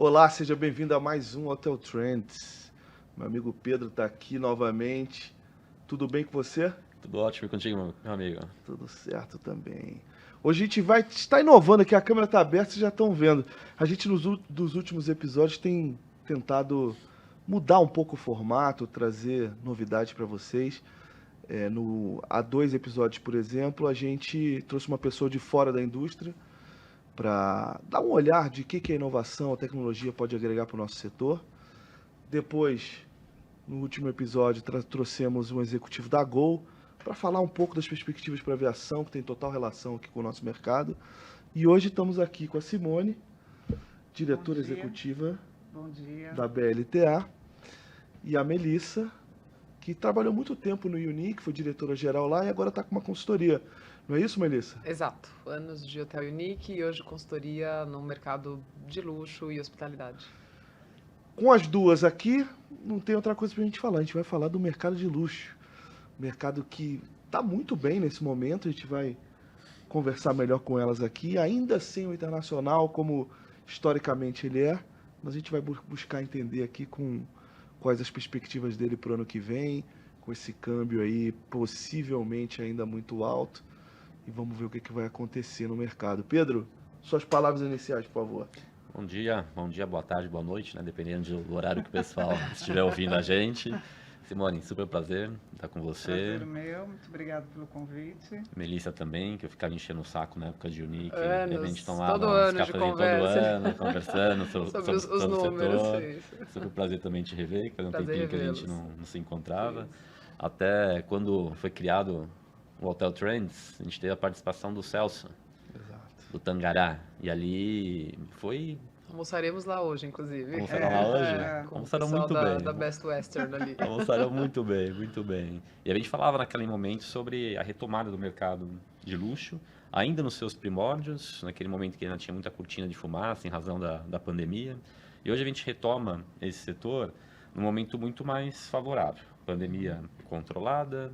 Olá, seja bem-vindo a mais um Hotel Trends. Meu amigo Pedro está aqui novamente. Tudo bem com você? Tudo ótimo e contigo, meu amigo. Tudo certo também. Hoje a gente vai estar inovando aqui, a câmera está aberta, vocês já estão vendo. A gente dos últimos episódios tem tentado mudar um pouco o formato, trazer novidades para vocês. Há 2 episódios, por exemplo, a gente trouxe uma pessoa de fora da indústria para dar um olhar de que a inovação, a tecnologia pode agregar para o nosso setor. Depois, no último episódio, trouxemos um executivo da Gol para falar um pouco das perspectivas para a aviação, que tem total relação aqui com o nosso mercado. E hoje estamos aqui com a Simone, diretora executiva da BLTA, e a Melissa, que trabalhou muito tempo no Unique, foi diretora-geral lá e agora está com uma consultoria. Não é isso, Melissa? Exato. Anos de Hotel Unique e hoje consultoria no mercado de luxo e hospitalidade. Com as duas aqui, não tem outra coisa para a gente falar. A gente vai falar do mercado de luxo. Mercado que está muito bem nesse momento. A gente vai conversar melhor com elas aqui. Ainda sem o internacional, como historicamente ele é. Mas a gente vai buscar entender aqui quais as perspectivas dele para o ano que vem. Com esse câmbio aí possivelmente ainda muito alto. E vamos ver o que vai acontecer no mercado. Pedro, suas palavras iniciais, por favor. Bom dia, boa tarde, boa noite, né? Dependendo do horário que o pessoal estiver ouvindo a gente. Simone, super prazer estar com você. Prazer meu, muito obrigado pelo convite. Melissa também, que eu ficava enchendo o saco na época de Unique. Anos, a gente tomava todo ano de todo ano, conversando sobre os números. o setor. Super prazer também te rever, que faz um tempinho que a gente não se encontrava. Sim. Até quando foi criado o Hotel Trends, a gente teve a participação do Celso. Exato. Do Tangará. E ali foi... Almoçaremos lá hoje, inclusive. Almoçaram lá hoje? Almoçaram muito bem. Da Best Western ali. Almoçaram muito bem, muito bem. E a gente falava naquele momento sobre a retomada do mercado de luxo, ainda nos seus primórdios, naquele momento que ainda tinha muita cortina de fumaça em razão da pandemia. E hoje a gente retoma esse setor num momento muito mais favorável. Pandemia controlada,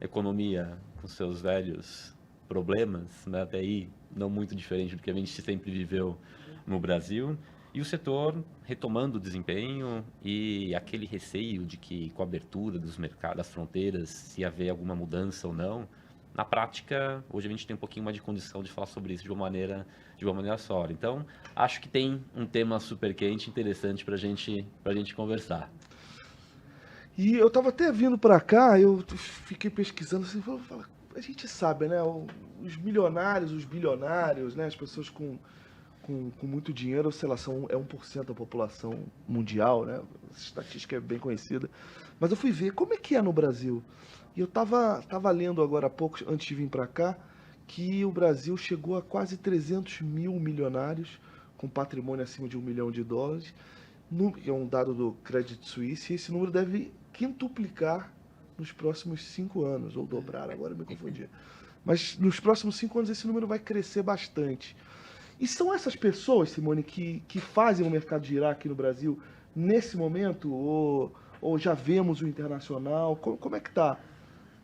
economia com seus velhos problemas, né? Até aí não muito diferente do que a gente sempre viveu no Brasil, e o setor retomando o desempenho e aquele receio de que com a abertura dos mercados, das fronteiras, se haver alguma mudança ou não. Na prática, hoje a gente tem um pouquinho mais de condição de falar sobre isso de uma maneira só. Então, acho que tem um tema super quente, interessante para a gente conversar. E eu estava até vindo para cá, eu fiquei pesquisando assim, a gente sabe, né, os milionários, os bilionários, né, as pessoas com muito dinheiro, sei lá, é 1% da população mundial, né? Essa estatística é bem conhecida. Mas eu fui ver como é que é no Brasil. E eu tava lendo agora há pouco, antes de vir para cá, que o Brasil chegou a quase 300 mil milionários com patrimônio acima de $1 milhão. É um dado do Credit Suisse, e esse número deve quintuplicar nos próximos 5 anos, ou dobrar, agora eu me confundi. Mas nos próximos 5 anos esse número vai crescer bastante. E são essas pessoas, Simone, que fazem o mercado girar aqui no Brasil nesse momento? Ou já vemos o internacional? Como é que está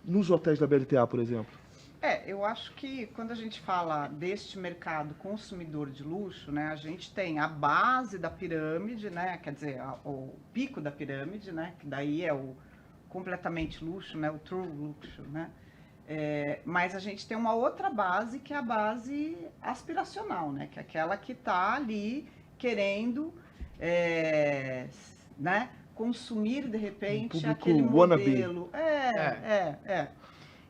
nos hotéis da BLTA, por exemplo? Eu acho que quando a gente fala deste mercado consumidor de luxo, né, a gente tem a base da pirâmide, né, quer dizer, o pico da pirâmide, né, que daí é o completamente luxo, né, o true luxo, né? Mas a gente tem uma outra base, que é a base aspiracional, né? Que é aquela que está ali querendo né? Consumir, de repente, aquele modelo.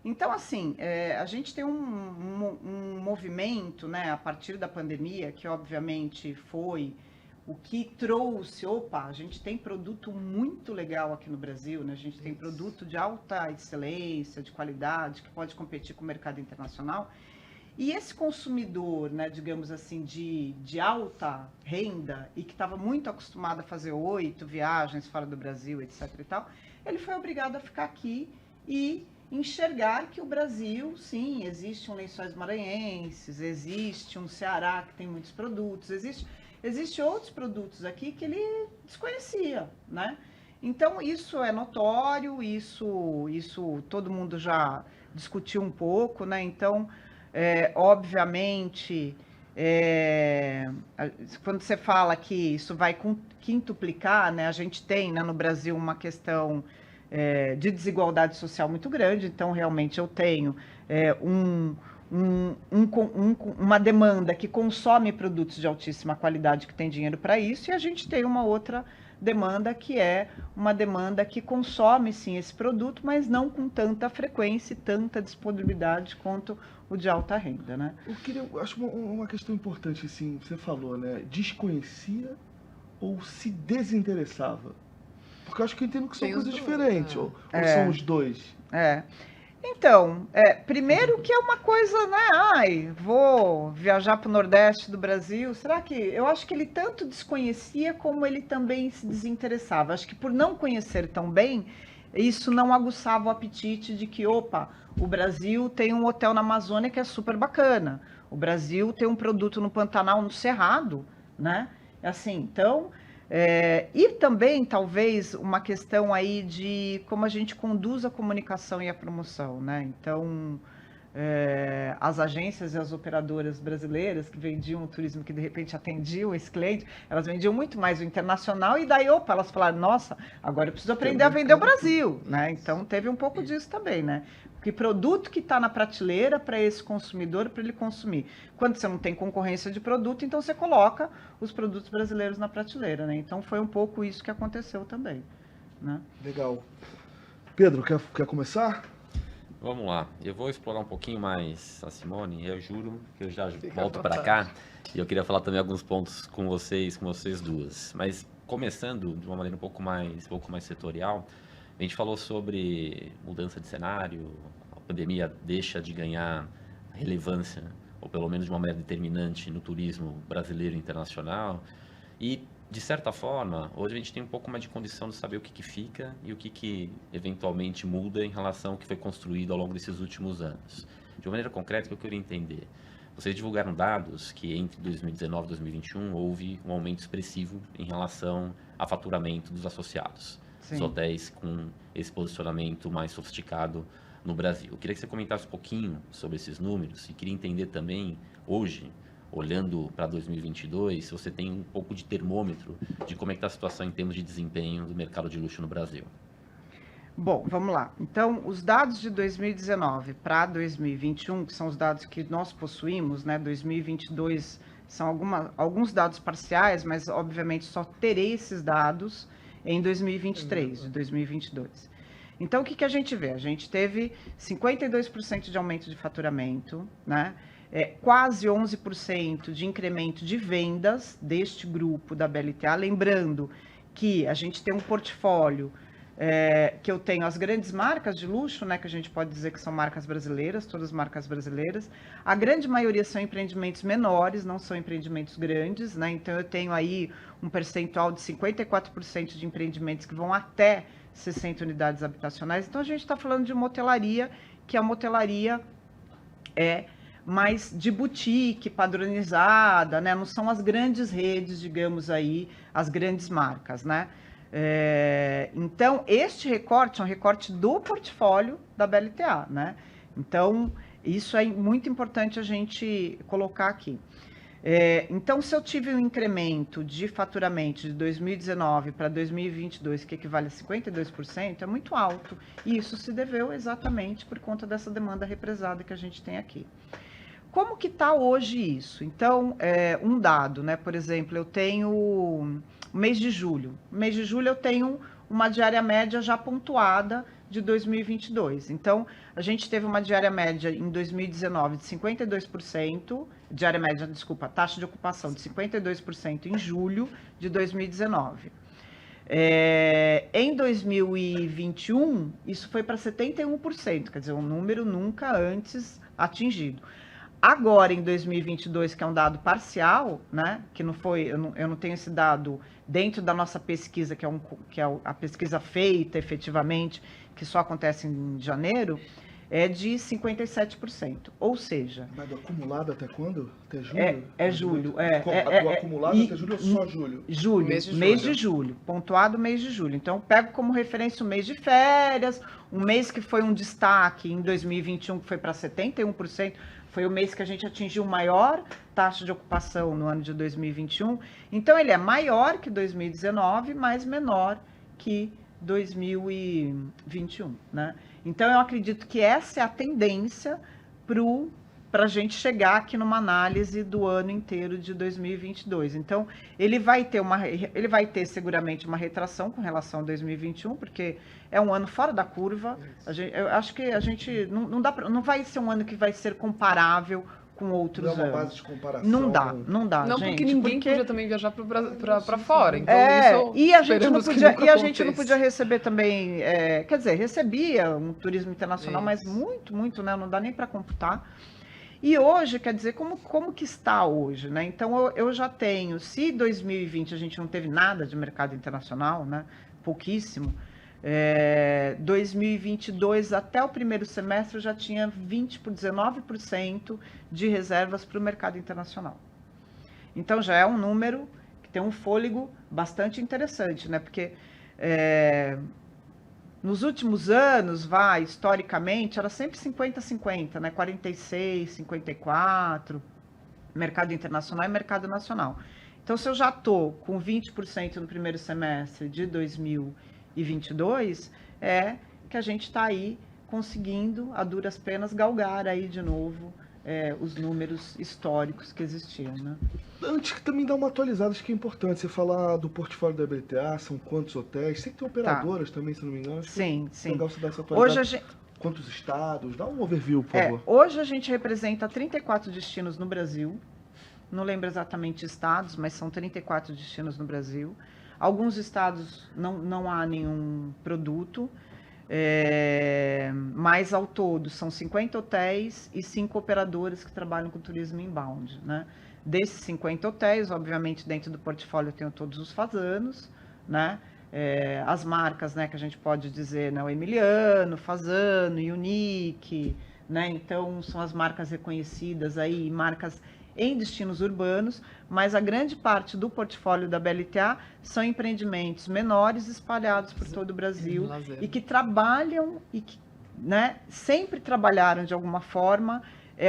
Então, assim, a gente tem um movimento, né? A partir da pandemia, que obviamente foi o que trouxe, a gente tem produto muito legal aqui no Brasil, né? A gente tem produto de alta excelência, de qualidade, que pode competir com o mercado internacional. E esse consumidor, né, digamos assim, de alta renda e que estava muito acostumado a fazer 8 viagens fora do Brasil, etc. e tal, ele foi obrigado a ficar aqui e enxergar que o Brasil, sim, existe um Lençóis Maranhenses, existe um Ceará que tem muitos produtos, existe outros produtos aqui que ele desconhecia, né? Então, isso é notório, isso todo mundo já discutiu um pouco, né? Então, obviamente, quando você fala que isso vai quintuplicar, né, a gente tem, né, no Brasil uma questão de desigualdade social muito grande, então realmente eu tenho uma demanda que consome produtos de altíssima qualidade, que tem dinheiro para isso, e a gente tem uma outra demanda que é uma demanda que consome sim esse produto, mas não com tanta frequência e tanta disponibilidade quanto o de alta renda, né? Eu acho uma questão importante, assim, você falou, né? Desconhecia ou se desinteressava? Porque eu acho que eu entendo que são coisas diferentes, ou são os dois? Então, primeiro que é uma coisa, né? Vou viajar para o Nordeste do Brasil. Será que... Eu acho que ele tanto desconhecia como ele também se desinteressava. Acho que por não conhecer tão bem, isso não aguçava o apetite de que, opa, o Brasil tem um hotel na Amazônia que é super bacana. O Brasil tem um produto no Pantanal, no Cerrado, né? Assim, então... e também, talvez, uma questão aí de como a gente conduz a comunicação e a promoção, né? Então, as agências e as operadoras brasileiras que vendiam o turismo, que de repente atendiam esse cliente, elas vendiam muito mais o internacional e daí, opa, elas falaram, nossa, agora eu preciso aprender a vender o Brasil, né? Então, teve um pouco disso também, né? Que produto que está na prateleira para esse consumidor, para ele consumir. Quando você não tem concorrência de produto, então você coloca os produtos brasileiros na prateleira, né? Então foi um pouco isso que aconteceu também, né? Legal. Pedro, quer começar? Vamos lá. Eu vou explorar um pouquinho mais a Simone, eu juro que eu já volto para cá. E eu queria falar também alguns pontos com vocês duas. Mas começando de uma maneira um pouco mais setorial, a gente falou sobre mudança de cenário, a pandemia deixa de ganhar relevância, ou pelo menos de uma maneira determinante, no turismo brasileiro e internacional. E, de certa forma, hoje a gente tem um pouco mais de condição de saber o que fica e o que eventualmente muda em relação ao que foi construído ao longo desses últimos anos. De uma maneira concreta, o que eu queria entender. Vocês divulgaram dados que entre 2019 e 2021 houve um aumento expressivo em relação a faturamento dos associados. Sim. Os hotéis com esse posicionamento mais sofisticado no Brasil. Eu queria que você comentasse um pouquinho sobre esses números e queria entender também, hoje, olhando para 2022, se você tem um pouco de termômetro de como é que está a situação em termos de desempenho do mercado de luxo no Brasil. Bom, vamos lá. Então, os dados de 2019 para 2021, que são os dados que nós possuímos, né? 2022 são alguns dados parciais, mas obviamente só terei esses dados em 2023, de 2022. Então, o que a gente vê? A gente teve 52% de aumento de faturamento, né? Quase 11% de incremento de vendas deste grupo da BLTA. Lembrando que a gente tem um portfólio que eu tenho as grandes marcas de luxo, né, que a gente pode dizer que são marcas brasileiras, todas marcas brasileiras. A grande maioria são empreendimentos menores, não são empreendimentos grandes, né? Então eu tenho aí um percentual de 54% de empreendimentos que vão até 60 unidades habitacionais. Então a gente está falando de uma hotelaria, que a hotelaria é mais de boutique, padronizada, né? Não são as grandes redes, digamos aí, as grandes marcas, né? Então, este recorte é um recorte do portfólio da BLTA, né? Então, isso é muito importante a gente colocar aqui. Então, se eu tive um incremento de faturamento de 2019 para 2022, que equivale a 52%, é muito alto. E isso se deveu exatamente por conta dessa demanda represada que a gente tem aqui. Como que está hoje isso? Então, um dado, né? Por exemplo, eu tenho o mês de julho. No mês de julho eu tenho uma diária média já pontuada de 2022. Então, a gente teve uma diária média em 2019 de 52%, taxa de ocupação de 52% em julho de 2019. Em 2021, isso foi para 71%, quer dizer, um número nunca antes atingido. Agora, em 2022, que é um dado parcial, né, que não foi, eu não tenho esse dado dentro da nossa pesquisa, que é a pesquisa feita efetivamente, que só acontece em janeiro, é de 57%. Ou seja... Mas do acumulado até quando? Até julho? É julho. Do acumulado até julho ou só julho? Julho, mês de julho. Pontuado mês de julho. Então, eu pego como referência o mês de férias, um mês que foi um destaque em 2021, que foi para 71%. Foi o mês que a gente atingiu maior taxa de ocupação no ano de 2021. Então, ele é maior que 2019, mas menor que 2021, né? Então, eu acredito que essa é a tendência para a gente chegar aqui numa análise do ano inteiro de 2022. Então, ele vai ter seguramente uma retração com relação a 2021, porque é um ano fora da curva. Eu acho que a gente não vai ser um ano que vai ser comparável com outros anos. Não é uma base de comparação. Não dá, não, gente. Porque ninguém podia também viajar para fora. Então, isso e a gente não aconteça. podia receber também, quer dizer, recebia um turismo internacional, mas muito, né? Não dá nem para computar. E hoje, quer dizer, como que está hoje, né? Então, eu já tenho, se 2020 a gente não teve nada de mercado internacional, né? Pouquíssimo. 2022, até o primeiro semestre, eu já tinha 19% de reservas para o mercado internacional. Então, já é um número que tem um fôlego bastante interessante, né? Porque nos últimos anos, historicamente, era sempre 50-50, né? 46, 54, mercado internacional e mercado nacional. Então, se eu já estou com 20% no primeiro semestre de 2022, é que a gente está aí conseguindo, a duras penas, galgar aí de novo os números históricos que existiam, né? Antes que também dá uma atualizada, acho que é importante você falar do portfólio da BLTA, são quantos hotéis, sei que tem operadoras também, se não me engano. Sim. Legal você dar essa atualizada. Hoje Quantos estados? Dá um overview, por favor. Hoje a gente representa 34 destinos no Brasil, não lembro exatamente estados, mas são 34 destinos no Brasil. Alguns estados não há nenhum produto, mas ao todo são 50 hotéis e 5 operadoras que trabalham com turismo inbound, né? Desses 50 hotéis, obviamente, dentro do portfólio eu tenho todos os Fazanos, né? As marcas, né, que a gente pode dizer, né, o Emiliano, Fazano, Unique, né? Então, são as marcas reconhecidas aí, marcas em destinos urbanos, mas a grande parte do portfólio da BLTA são empreendimentos menores espalhados por todo o Brasil e que trabalham, e que, né, sempre trabalharam de alguma forma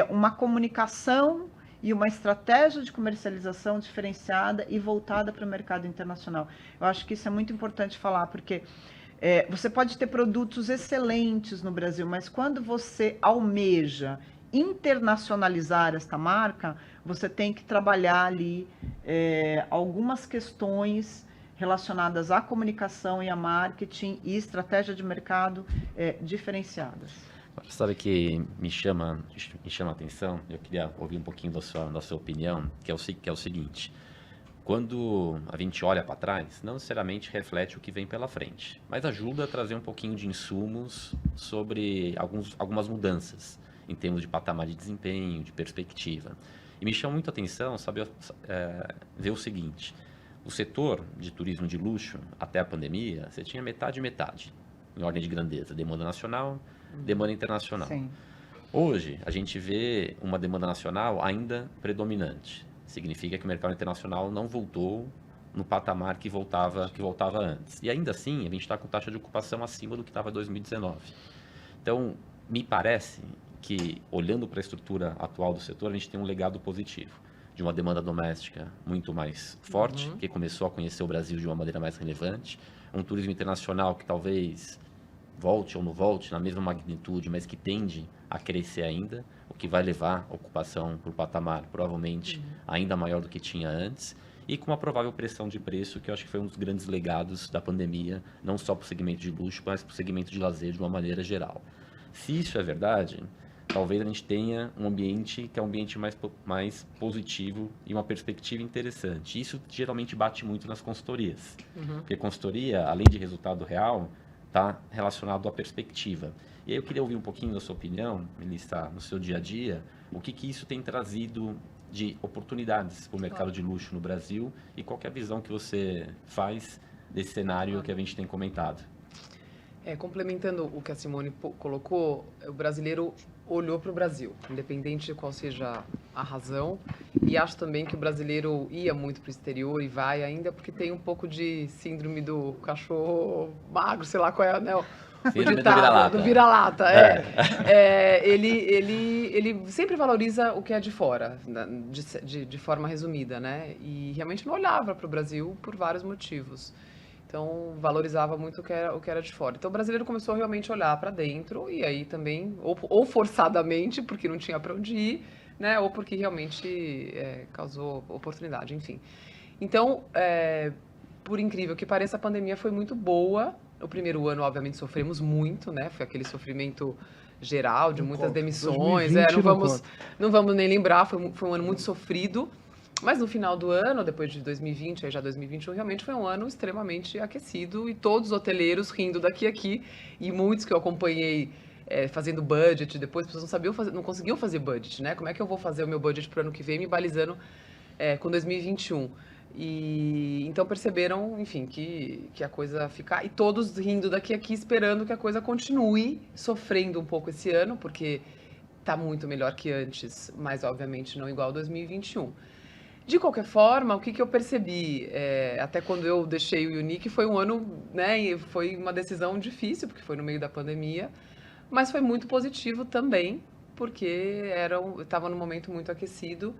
uma comunicação e uma estratégia de comercialização diferenciada e voltada para o mercado internacional. Eu acho que isso é muito importante falar, porque você pode ter produtos excelentes no Brasil, mas quando você almeja internacionalizar esta marca, você tem que trabalhar ali algumas questões relacionadas à comunicação e a marketing e estratégia de mercado diferenciadas. Sabe que me chama a atenção, eu queria ouvir um pouquinho da sua opinião, que é o seguinte: quando a gente olha para trás, não necessariamente reflete o que vem pela frente, mas ajuda a trazer um pouquinho de insumos sobre algumas mudanças em termos de patamar de desempenho, de perspectiva. E me chama muito a atenção, sabe, ver o seguinte: o setor de turismo de luxo, até a pandemia, você tinha metade, em ordem de grandeza, demanda nacional, demanda internacional. Sim. Hoje, a gente vê uma demanda nacional ainda predominante. Significa que o mercado internacional não voltou no patamar que voltava antes. E ainda assim, a gente está com taxa de ocupação acima do que estava em 2019. Então, me parece que, olhando para a estrutura atual do setor, a gente tem um legado positivo de uma demanda doméstica muito mais forte, que começou a conhecer o Brasil de uma maneira mais relevante, um turismo internacional que talvez volte ou não volte na mesma magnitude, mas que tende a crescer ainda, o que vai levar a ocupação para o patamar provavelmente ainda maior do que tinha antes, e com uma provável pressão de preço, que eu acho que foi um dos grandes legados da pandemia, não só para o segmento de luxo, mas para o segmento de lazer de uma maneira geral. Se isso é verdade, talvez a gente tenha um ambiente que é um ambiente mais positivo e uma perspectiva interessante. Isso geralmente bate muito nas consultorias, porque consultoria, além de resultado real, está relacionado à perspectiva. E aí eu queria ouvir um pouquinho da sua opinião, Melissa, no seu dia a dia, o que isso tem trazido de oportunidades para o mercado de luxo no Brasil e qual que é a visão que você faz desse cenário que a gente tem comentado. Complementando o que a Simone colocou, o brasileiro olhou para o Brasil, independente de qual seja a razão, e acho também que o brasileiro ia muito para o exterior e vai ainda porque tem um pouco de síndrome do cachorro magro, sei lá qual é, né? O Síndrome do ditado, vira-lata. do vira-lata, ele sempre valoriza o que é de fora, de forma resumida, né? E realmente não olhava para o Brasil por vários motivos. Então, valorizava muito o que era de fora. Então, o brasileiro começou realmente a olhar para dentro, e aí também, ou forçadamente, porque não tinha para onde ir, né? Ou porque realmente causou oportunidade, enfim. Então, por incrível que pareça, a pandemia foi muito boa. O primeiro ano, obviamente, sofremos muito, né? Foi aquele sofrimento geral, de muitas demissões. 2020 não vamos nem lembrar, foi um ano muito sofrido. Mas no final do ano, depois de 2020, aí já 2021, realmente foi um ano extremamente aquecido e todos os hoteleiros rindo daqui e aqui. E muitos que eu acompanhei fazendo budget, depois as pessoas não conseguiam fazer budget, né? Como é que eu vou fazer o meu budget para o ano que vem me balizando com 2021? E então perceberam, enfim, que a coisa ficar... E todos rindo daqui a aqui, esperando que a coisa continue, sofrendo um pouco esse ano, porque está muito melhor que antes, mas obviamente não igual a 2021. De qualquer forma, o que eu percebi, até quando eu deixei o Unique, foi um ano, né, foi uma decisão difícil, porque foi no meio da pandemia, mas foi muito positivo também, porque estava num momento muito aquecido,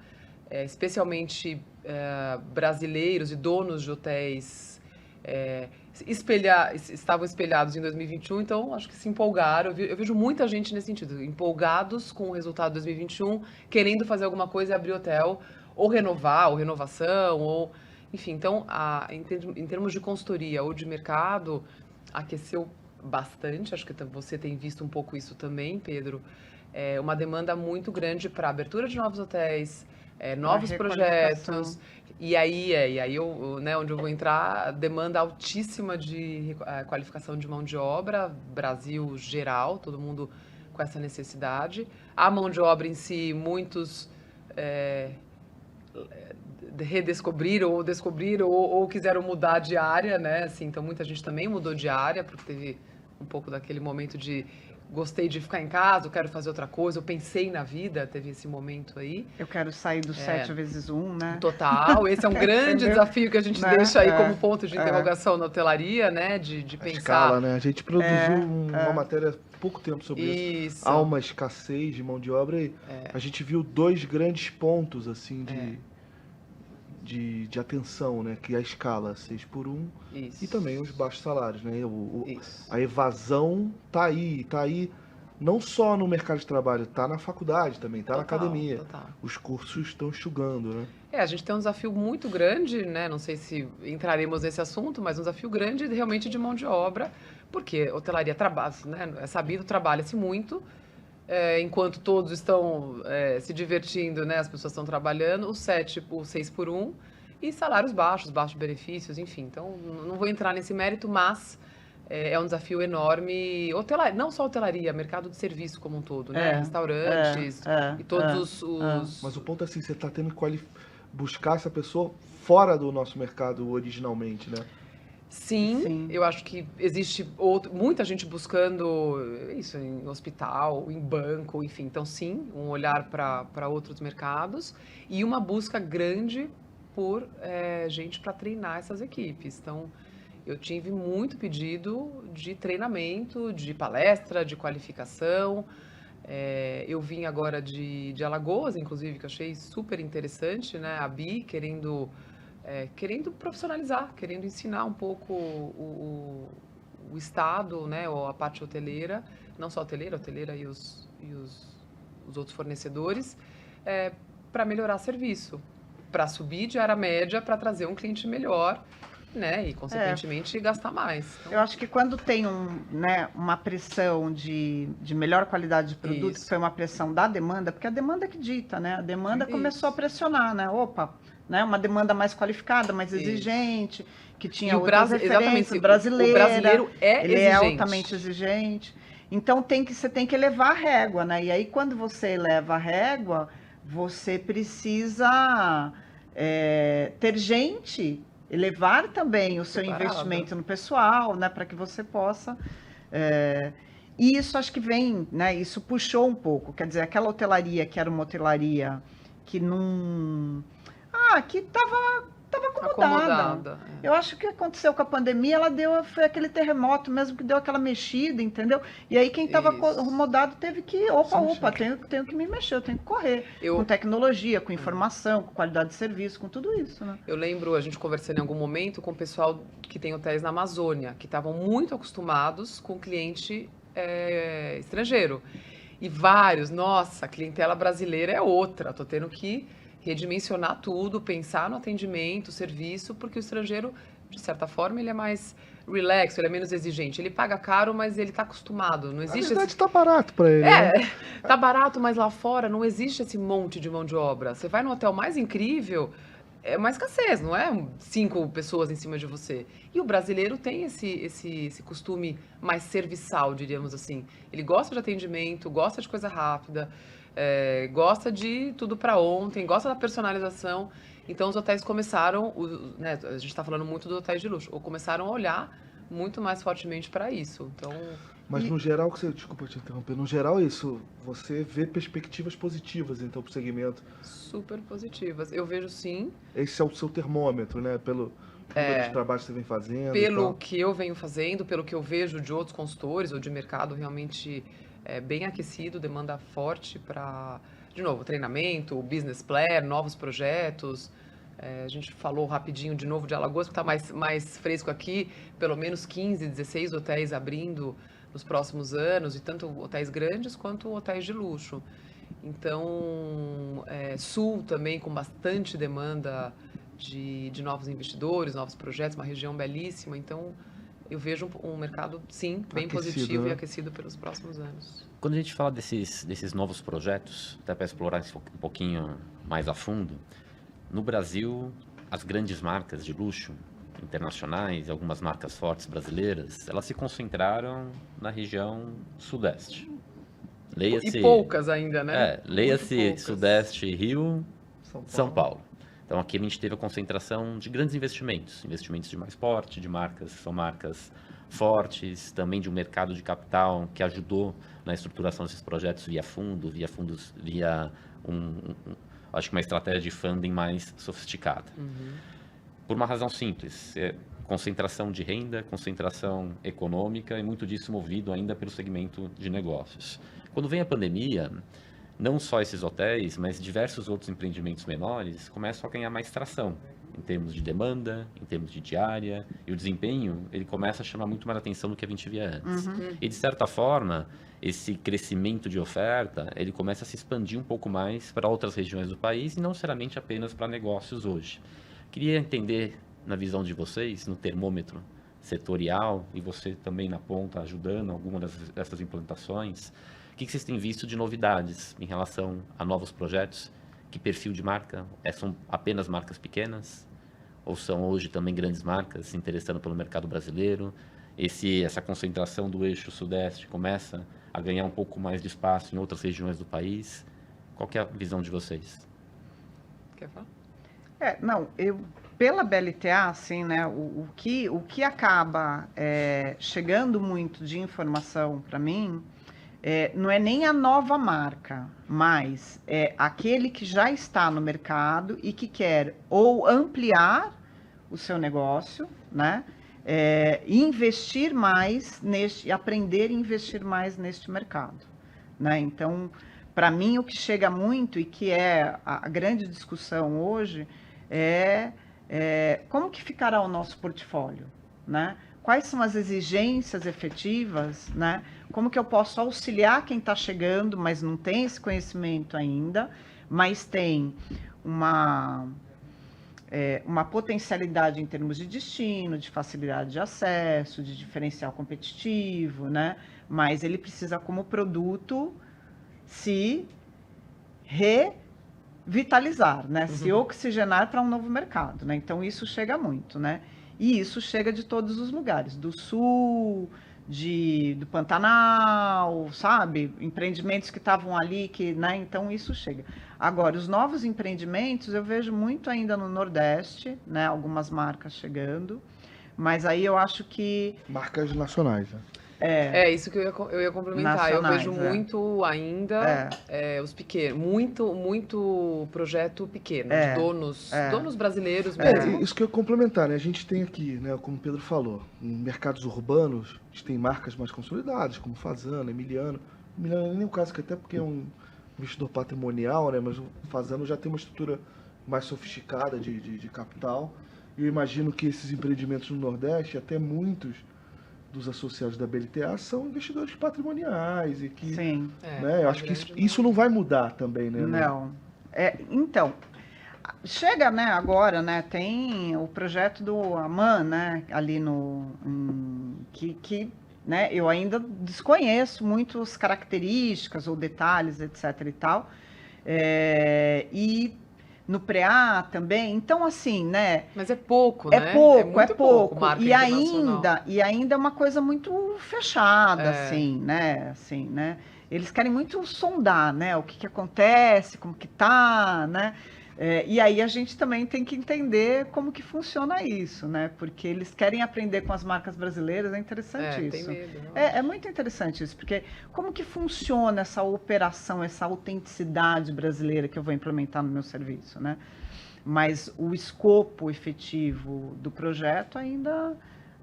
especialmente brasileiros e donos de hotéis estavam espelhados em 2021, então acho que se empolgaram. Eu vejo muita gente nesse sentido, empolgados com o resultado de 2021, querendo fazer alguma coisa e abrir hotel, ou renovar, ou renovação, ou... Enfim, então, em termos de consultoria ou de mercado, aqueceu bastante. Acho que você tem visto um pouco isso também, Pedro. Uma demanda muito grande para abertura de novos hotéis, novos projetos. E aí onde eu vou entrar, demanda altíssima de qualificação de mão de obra, Brasil geral, todo mundo com essa necessidade. A mão de obra em si, muitos... redescobriram ou descobriram ou quiseram mudar de área, né? Assim, então muita gente também mudou de área porque teve um pouco daquele momento de gostei de ficar em casa, eu quero fazer outra coisa, eu pensei na vida, teve esse momento aí. Eu quero sair do 7x1, né? Total, esse é um grande desafio que a gente deixa aí como ponto de interrogação na hotelaria, né? De pensar... Escala, né? A gente produziu uma matéria há pouco tempo sobre isso. Há uma escassez de mão de obra e a gente viu dois grandes pontos, assim, de atenção, né? Que é a escala 6x1 e também os baixos salários, né? A evasão tá aí não só no mercado de trabalho, tá na faculdade também, tá na academia. Total. Os cursos estão enxugando, né? A gente tem um desafio muito grande, né? Não sei se entraremos nesse assunto, mas um desafio grande realmente de mão de obra, porque hotelaria trabalha, né? É sabido, trabalha-se muito. Enquanto todos estão se divertindo, né, as pessoas estão trabalhando, o 6x1 e salários baixos benefícios, enfim. Então, não vou entrar nesse mérito, mas é um desafio enorme. Não só hotelaria, mercado de serviço como um todo, né? Restaurantes e todos os... Mas o ponto é assim, você está tendo que buscar essa pessoa fora do nosso mercado originalmente, né? Sim, eu acho que existe muita gente buscando isso em hospital, em banco, enfim. Então, sim, um olhar para outros mercados e uma busca grande por gente para treinar essas equipes. Então, eu tive muito pedido de treinamento, de palestra, de qualificação. Eu vim agora de Alagoas, inclusive, que eu achei super interessante, né? A Bi querendo profissionalizar, querendo ensinar um pouco o estado, né, ou a parte hoteleira, não só a hoteleira e os outros fornecedores, para melhorar serviço, para subir de área média, para trazer um cliente melhor, né, e consequentemente gastar mais. Então... Eu acho que quando tem uma pressão de melhor qualidade de produto, que foi uma pressão da demanda, porque a demanda que dita, né, a demanda começou a pressionar, né, uma demanda mais qualificada, mais exigente, que tinha outras referências, brasileira. O brasileiro ele exigente. É altamente exigente. Então, você tem que elevar a régua, né? E aí, quando você eleva a régua, você precisa ter gente, elevar também o seu investimento no pessoal, né? Para que você possa E isso acho que vem, né? Isso puxou um pouco. Quer dizer, aquela hotelaria que era uma hotelaria que não... que estava acomodada. Eu acho que aconteceu com a pandemia, foi aquele terremoto mesmo que deu aquela mexida, entendeu? E aí quem estava acomodado teve que, tenho que me mexer, eu tenho que correr. Com tecnologia, com informação, com qualidade de serviço, com tudo isso, né? Eu lembro, a gente conversando em algum momento com o pessoal que tem hotéis na Amazônia, que estavam muito acostumados com cliente estrangeiro. E vários, nossa, a clientela brasileira é outra, tô tendo que redimensionar tudo, pensar no atendimento, serviço, porque o estrangeiro, de certa forma, ele é mais relax, ele é menos exigente. Ele paga caro, mas ele está acostumado. Não existe. Na verdade, está barato para ele. Tá barato, mas lá fora não existe esse monte de mão de obra. Você vai no hotel mais incrível, é uma escassez, não é 5 pessoas em cima de você. E o brasileiro tem esse costume mais serviçal, diríamos assim. Ele gosta de atendimento, gosta de coisa rápida, gosta de tudo para ontem, gosta da personalização. Então os hotéis começaram, né, a gente está falando muito dos hotéis de luxo, ou começaram a olhar muito mais fortemente para isso. Então, mas no geral, desculpa te interromper, no geral isso, você vê perspectivas positivas então para o segmento? Super positivas, eu vejo sim. Esse é o seu termômetro, né, pelo trabalho que você vem fazendo? Pelo que eu venho fazendo, pelo que eu vejo de outros consultores ou de mercado realmente bem aquecido, demanda forte para, de novo, treinamento, business plan, novos projetos. A gente falou rapidinho de novo de Alagoas, que está mais fresco aqui, pelo menos 15, 16 hotéis abrindo nos próximos anos, e tanto hotéis grandes quanto hotéis de luxo. Então, Sul também com bastante demanda de novos investidores, novos projetos, uma região belíssima. Então, eu vejo um mercado, sim, bem positivo, né? E aquecido pelos próximos anos. Quando a gente fala desses novos projetos, até para explorar isso um pouquinho mais a fundo, no Brasil, as grandes marcas de luxo internacionais, algumas marcas fortes brasileiras, elas se concentraram na região sudeste. E poucas ainda, né? Leia-se Sudeste, Rio, São Paulo. Então aqui a gente teve a concentração de grandes investimentos de mais porte, de marcas, são marcas fortes, também de um mercado de capital que ajudou na estruturação desses projetos via fundos, via acho que uma estratégia de funding mais sofisticada. Por uma razão simples, concentração de renda, concentração econômica e muito disso movido ainda pelo segmento de negócios. Quando vem a pandemia, não só esses hotéis, mas diversos outros empreendimentos menores começam a ganhar mais tração em termos de demanda, em termos de diária, e o desempenho ele começa a chamar muito mais atenção do que a gente via antes. E de certa forma, esse crescimento de oferta, ele começa a se expandir um pouco mais para outras regiões do país e não necessariamente apenas para negócios hoje. Queria entender, na visão de vocês, no termômetro setorial, e você também na ponta ajudando algumas dessas implantações, o que vocês têm visto de novidades em relação a novos projetos? Que perfil de marca? São apenas marcas pequenas? Ou são hoje também grandes marcas se interessando pelo mercado brasileiro? Essa concentração do eixo sudeste começa a ganhar um pouco mais de espaço em outras regiões do país? Qual que é a visão de vocês? Quer falar? Pela BLTA, assim, né, o que acaba chegando muito de informação para mim, não é nem a nova marca, mas é aquele que já está no mercado e que quer ou ampliar o seu negócio, né, investir mais aprender a investir mais neste mercado, né? Então, para mim, o que chega muito e que é a grande discussão hoje como que ficará o nosso portfólio, né? Quais são as exigências efetivas, né? Como que eu posso auxiliar quem está chegando, mas não tem esse conhecimento ainda, mas tem uma potencialidade em termos de destino, de facilidade de acesso, de diferencial competitivo, né? Mas ele precisa, como produto, se revitalizar, né? Se oxigenar para um novo mercado, né? Então isso chega muito, né? E isso chega de todos os lugares, do Sul, do Pantanal, sabe? Empreendimentos que estavam ali, né? Então isso chega. Agora, os novos empreendimentos eu vejo muito ainda no Nordeste, né? Algumas marcas chegando, mas aí eu acho que... Marcas nacionais, né? É isso que eu ia complementar. Eu Nacionais, vejo muito ainda os pequenos, muito projeto pequeno, de donos brasileiros mesmo. Isso que eu ia complementar, né? A gente tem aqui, né, como o Pedro falou, em mercados urbanos, a gente tem marcas mais consolidadas, como Fasano, Emiliano. Emiliano não é nem o caso, que até porque é um investidor patrimonial, né? Mas o Fasano já tem uma estrutura mais sofisticada de capital. E eu imagino que esses empreendimentos no Nordeste, até muitos dos associados da BLTA são investidores patrimoniais e que, Sim. né, eu acho que isso não vai mudar também, né? Não. Então, chega, né, agora, né, tem o projeto do Aman, né, ali que né, eu ainda desconheço muitas características ou detalhes, etc e tal, e no Preá também, então assim, né? Mas é pouco, né? É pouco. Marca E ainda é uma coisa muito fechada, assim, né? Eles querem muito sondar, né? O que acontece, como que tá, né? E aí a gente também tem que entender como que funciona isso, né? Porque eles querem aprender com as marcas brasileiras, é interessante isso. Tem medo, é muito interessante isso, porque como que funciona essa operação, essa autenticidade brasileira que eu vou implementar no meu serviço, né? Mas o escopo efetivo do projeto ainda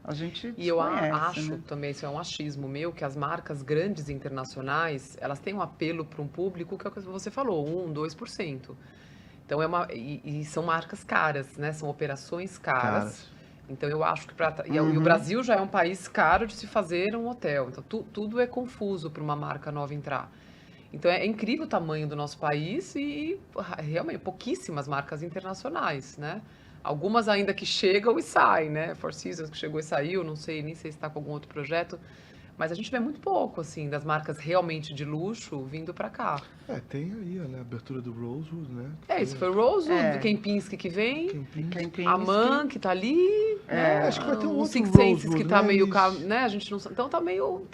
a gente desconhece, E eu acho né? também, isso é um achismo meu, que as marcas grandes internacionais, elas têm um apelo para um público que é o que você falou, 2%. Então e são marcas caras, né? São operações caras. Então eu acho que e o Brasil já é um país caro de se fazer um hotel. Então tudo é confuso para uma marca nova entrar. Então é incrível o tamanho do nosso país e realmente pouquíssimas marcas internacionais, né? Algumas ainda que chegam e saem, né? Four Seasons que chegou e saiu, nem sei se está com algum outro projeto. Mas a gente vê muito pouco, assim, das marcas realmente de luxo vindo para cá. Tem aí, né? A abertura do Rosewood, né? Isso foi o Rosewood, Kempinski que vem, a Man que tá ali, né? Acho que vai ter um outro Six Senses Rosewood, que tá né? meio, né? A gente não sabe. Então tá meio,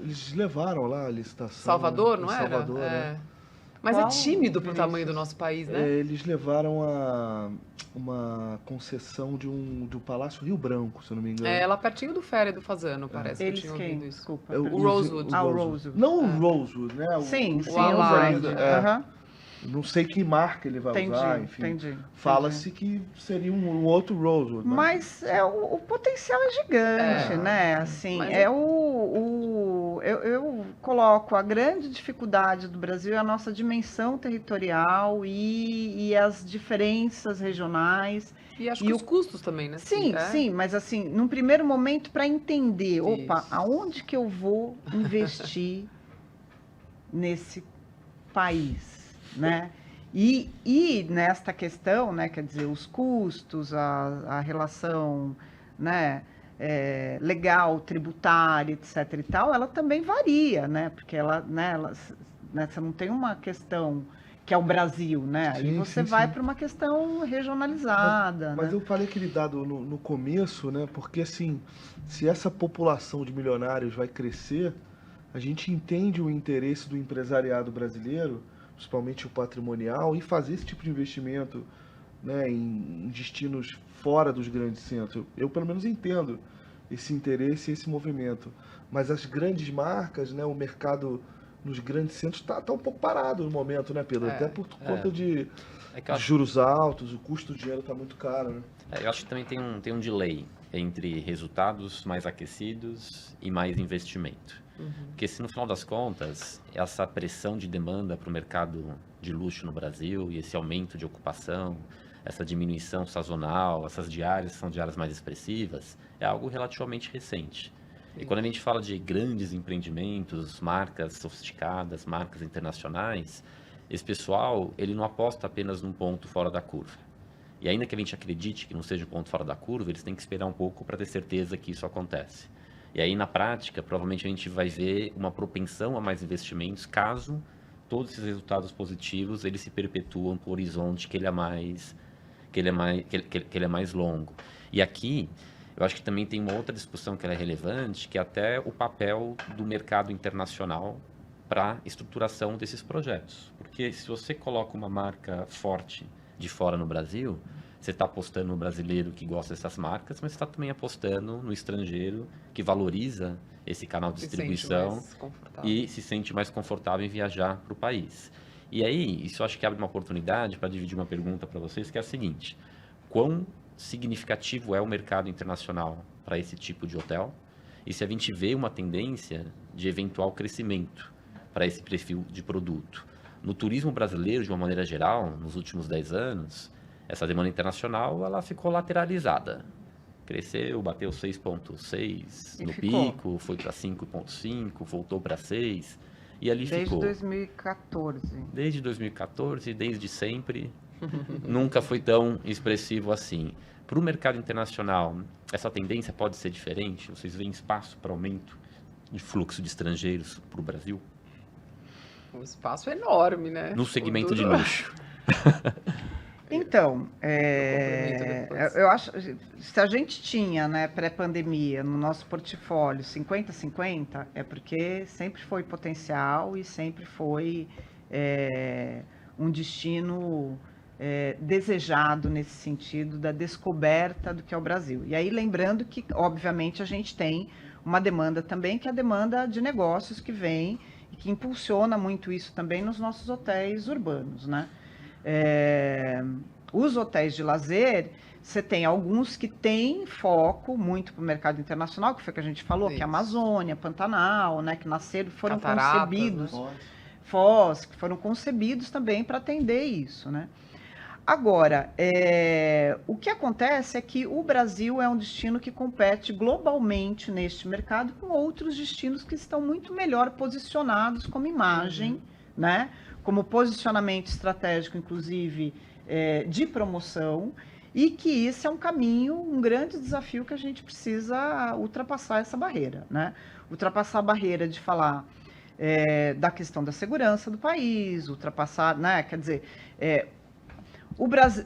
Eles levaram lá a licitação. Salvador, né? não era? Salvador, né? Mas Qual, é tímido pro Vinícius? tamanho do nosso país, né? Eles levaram uma concessão de um Palácio Rio Branco, se eu não me engano. Lá pertinho do Féria do Fazano, parece que eu Eles tinha quem? ouvido isso. Desculpa. O Rosewood. O Rosewood. Não o Rosewood, né? Sim, os o filmes Allied. ainda, Não sei que marca ele vai usar, enfim. Entendi. Fala-se que seria um outro Rosewood. Mas o potencial é gigante, né? Assim, Mas eu coloco a grande dificuldade do Brasil é a nossa dimensão territorial e as diferenças regionais. E acho que os custos também, né? Sim, mas assim, num primeiro momento para entender, aonde que eu vou investir nesse país, né? E nesta questão, né, quer dizer, os custos, a relação, né, legal, tributária, etc. e tal, ela também varia, né? Porque você não tem uma questão que é o Brasil, né? Aí você vai para uma questão regionalizada. Mas né? eu falei aquele dado no começo, né? Porque assim, se essa população de milionários vai crescer, a gente entende o interesse do empresariado brasileiro, principalmente o patrimonial, em fazer esse tipo de investimento, né, em destinos fora dos grandes centros. Eu pelo menos entendo esse interesse e esse movimento. Mas as grandes marcas, né, o mercado nos grandes centros está um pouco parado no momento, né, Pedro? Até por conta de juros altos, o custo do dinheiro está muito caro, né? Eu acho que também tem um delay entre resultados mais aquecidos e mais investimento. Porque se no final das contas, essa pressão de demanda para o mercado de luxo no Brasil e esse aumento de ocupação, essa diminuição sazonal, essas diárias que são diárias mais expressivas, é algo relativamente recente. E quando a gente fala de grandes empreendimentos, marcas sofisticadas, marcas internacionais, esse pessoal, ele não aposta apenas num ponto fora da curva. E ainda que a gente acredite que não seja um ponto fora da curva, eles têm que esperar um pouco para ter certeza que isso acontece. E aí, na prática, provavelmente a gente vai ver uma propensão a mais investimentos caso todos esses resultados positivos eles se perpetuam por horizonte que ele é mais longo. E aqui, eu acho que também tem uma outra discussão que ela é relevante, que é até o papel do mercado internacional para a estruturação desses projetos. Porque se você coloca uma marca forte de fora no Brasil, você está apostando no brasileiro que gosta dessas marcas, mas você está também apostando no estrangeiro que valoriza esse canal de distribuição e se sente mais confortável em viajar para o país. E aí, isso eu acho que abre uma oportunidade para dividir uma pergunta para vocês, que é a seguinte: quão significativo é o mercado internacional para esse tipo de hotel? E se a gente vê uma tendência de eventual crescimento para esse perfil de produto? No turismo brasileiro, de uma maneira geral, nos últimos 10 anos, essa demanda internacional ela ficou lateralizada. Cresceu, bateu 6,6 no pico, foi para 5,5, voltou para 6 e ali ficou. Desde 2014. Desde 2014, desde sempre, nunca foi tão expressivo assim. Para o mercado internacional, essa tendência pode ser diferente? Vocês veem espaço para aumento de fluxo de estrangeiros para o Brasil? Um espaço enorme, né? No segmento de luxo. Então, eu acho, se a gente tinha, né, pré-pandemia, no nosso portfólio 50-50, é porque sempre foi potencial e sempre foi um destino desejado nesse sentido da descoberta do que é o Brasil. E aí, lembrando que, obviamente, a gente tem uma demanda também, que é a demanda de negócios que vem e que impulsiona muito isso também nos nossos hotéis urbanos, né? Os hotéis de lazer, você tem alguns que têm foco muito para o mercado internacional, que foi o que a gente falou, que é Amazônia, Pantanal, né, que nasceram, foram concebidos, né? Foz, que foram concebidos também para atender isso, né? Agora, o que acontece é que o Brasil é um destino que compete globalmente neste mercado com outros destinos que estão muito melhor posicionados como imagem, né? Como posicionamento estratégico, inclusive, de promoção, e que isso é um caminho, um grande desafio que a gente precisa ultrapassar essa barreira, né? Ultrapassar a barreira de falar da questão da segurança do país, ultrapassar, né? Quer dizer, o Brasil,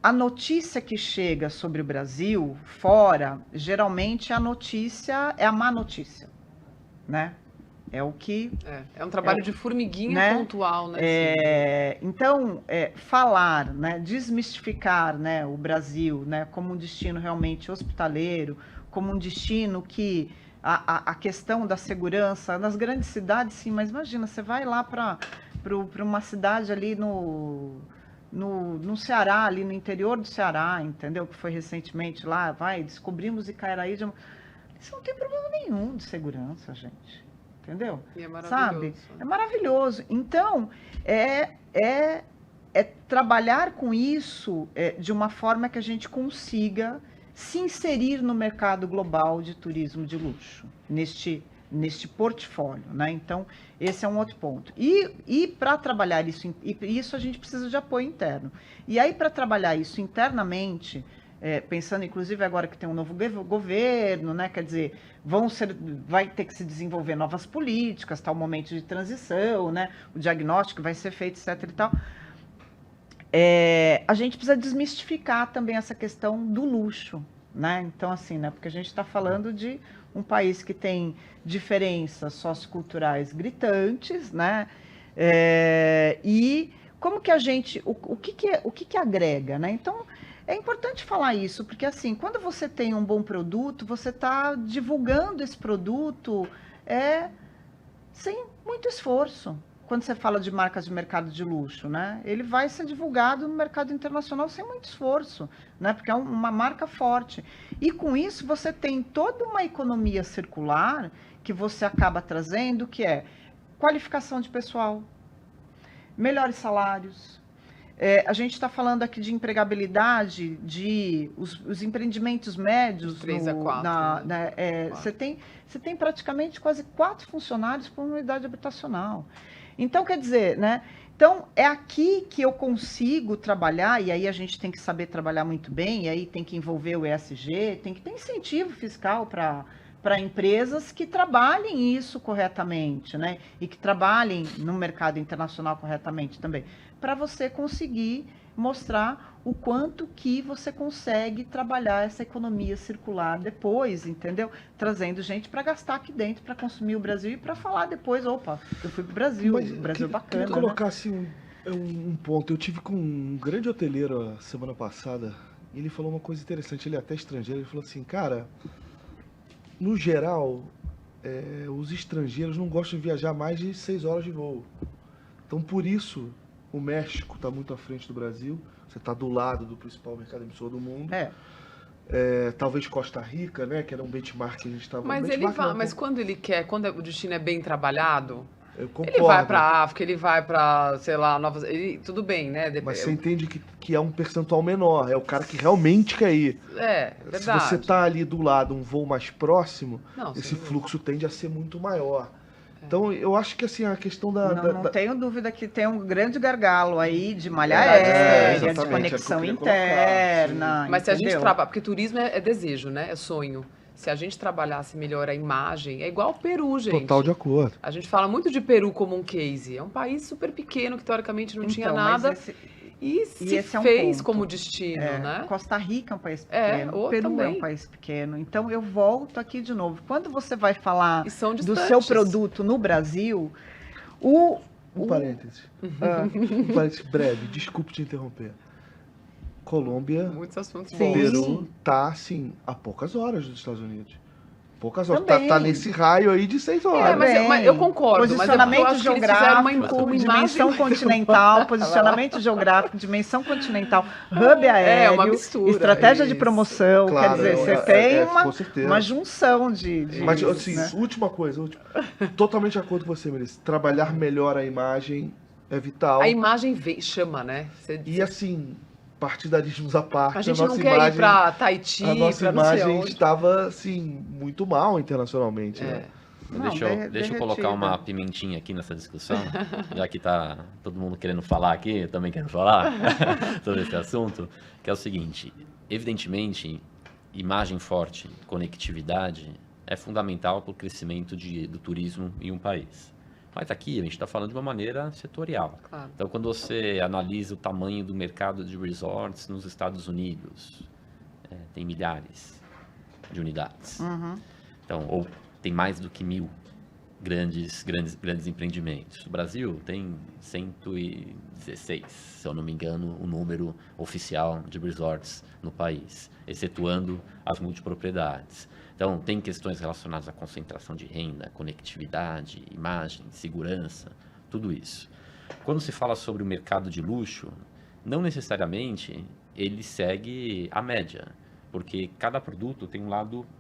a notícia que chega sobre o Brasil fora, geralmente a notícia é a má notícia, né? É o que... É um trabalho de formiguinha, né? Pontual, né? Então, falar, né, desmistificar, né, o Brasil, né, como um destino realmente hospitaleiro, como um destino que a questão da segurança, nas grandes cidades, sim, mas imagina, você vai lá para uma cidade ali no Ceará, ali no interior do Ceará, entendeu? Que foi recentemente lá, descobrimos Icaraí, isso não tem problema nenhum de segurança, gente. Entendeu? E é maravilhoso. Sabe? É maravilhoso. Então, é trabalhar com isso de uma forma que a gente consiga se inserir no mercado global de turismo de luxo, neste portfólio, né? Então, esse é um outro ponto. E para trabalhar isso, isso a gente precisa de apoio interno. E aí, para trabalhar isso internamente, pensando inclusive agora que tem um novo governo, né? Quer dizer, vai ter que se desenvolver novas políticas, tá, um momento de transição, né? O diagnóstico vai ser feito, etc. e tal. A gente precisa desmistificar também essa questão do luxo, né? Então, assim, né? Porque a gente está falando de um país que tem diferenças socioculturais gritantes, né? E como que a gente, o que agrega, né? Então, é importante falar isso, porque assim, quando você tem um bom produto, você está divulgando esse produto sem muito esforço. Quando você fala de marcas de mercado de luxo, né? Ele vai ser divulgado no mercado internacional sem muito esforço, né? Porque é uma marca forte. E com isso você tem toda uma economia circular que você acaba trazendo, que é qualificação de pessoal, melhores salários. A gente está falando aqui de empregabilidade, os empreendimentos médios. 3 a 4. Você tem praticamente quase 4 funcionários por unidade habitacional. Então, quer dizer, né? Então, é aqui que eu consigo trabalhar, e aí a gente tem que saber trabalhar muito bem, e aí tem que envolver o ESG, tem que ter incentivo fiscal para empresas que trabalhem isso corretamente, né? E que trabalhem no mercado internacional corretamente também, para você conseguir mostrar o quanto que você consegue trabalhar essa economia circular depois, entendeu? Trazendo gente para gastar aqui dentro, para consumir o Brasil e para falar depois, opa, eu fui para o Brasil, o Brasil é bacana. Queria colocar assim É um ponto. Eu tive com um grande hoteleiro a semana passada e ele falou uma coisa interessante. Ele é até estrangeiro. Ele falou assim, cara, no geral, os estrangeiros não gostam de viajar mais de 6 horas de voo. Então, por isso, o México está muito à frente do Brasil. Você está do lado do principal mercado emissor do mundo. Talvez Costa Rica, né? Que era um benchmark que a gente estava... Mas ele vai, mas quando ele quer, quando o destino é bem trabalhado, eu concordo. ele vai para a África, ele vai para, sei lá, Novas... tudo bem, né? Mas você entende que é um percentual menor. É o cara que realmente quer ir. Verdade. Se você tá ali do lado, um voo mais próximo, Não, esse fluxo tende a ser muito maior. Então, eu acho que assim, a questão da... Não tenho dúvida que tem um grande gargalo aí de malha É, aérea, de exatamente, conexão é o que eu queria interna. colocar, Mas se a gente entendeu? trabalha, porque turismo é desejo, né? É sonho. Se a gente trabalhasse melhor a imagem, é igual o Peru, gente. Total de acordo. A gente fala muito de Peru como um case. É um país super pequeno que teoricamente não tinha nada e se esse é um fez ponto. como destino, né? Costa Rica é um país pequeno, Peru também. é um país pequeno. Então eu volto aqui de novo. Quando você vai falar E são do distantes. seu produto no Brasil, Um parênteses. Um parênteses breve, desculpe te interromper. Colômbia, Muitos assuntos Sim. bons. Peru, tá assim, a poucas horas dos Estados Unidos. Poucas horas. Também. Tá nesse raio aí de 6 horas. Mas eu concordo. Posicionamento mas eu acho que eles fizeram geográfico, imagem dimensão continental, posicionamento geográfico, dimensão continental, hub aéreo, uma mistura, estratégia de isso. promoção. Claro, quer dizer, você tem com certeza. uma junção de Mas, assim, né? última coisa, totalmente de acordo com você, Melissa. Trabalhar melhor a imagem é vital. A imagem chama, né? E assim, partidarismos à parte, A gente nossa não quer imagem, ir pra Tahiti, a nossa pra não sei imagem onde. estava assim muito mal internacionalmente, né? Não, Deixa eu colocar uma pimentinha aqui nessa discussão, já que tá todo mundo querendo falar aqui, eu também quero falar sobre esse assunto, que é o seguinte, evidentemente, imagem forte, conectividade é fundamental para o crescimento do turismo em um país. Mas aqui a gente está falando de uma maneira setorial. Claro. Então, quando você analisa o tamanho do mercado de resorts nos Estados Unidos, tem milhares de unidades. Então, ou tem mais do que 1.000 grandes empreendimentos. O Brasil tem 116, se eu não me engano, o número oficial de resorts no país, excetuando as multipropriedades. Então, tem questões relacionadas à concentração de renda, conectividade, imagem, segurança, tudo isso. Quando se fala sobre o mercado de luxo, não necessariamente ele segue a média, porque cada produto tem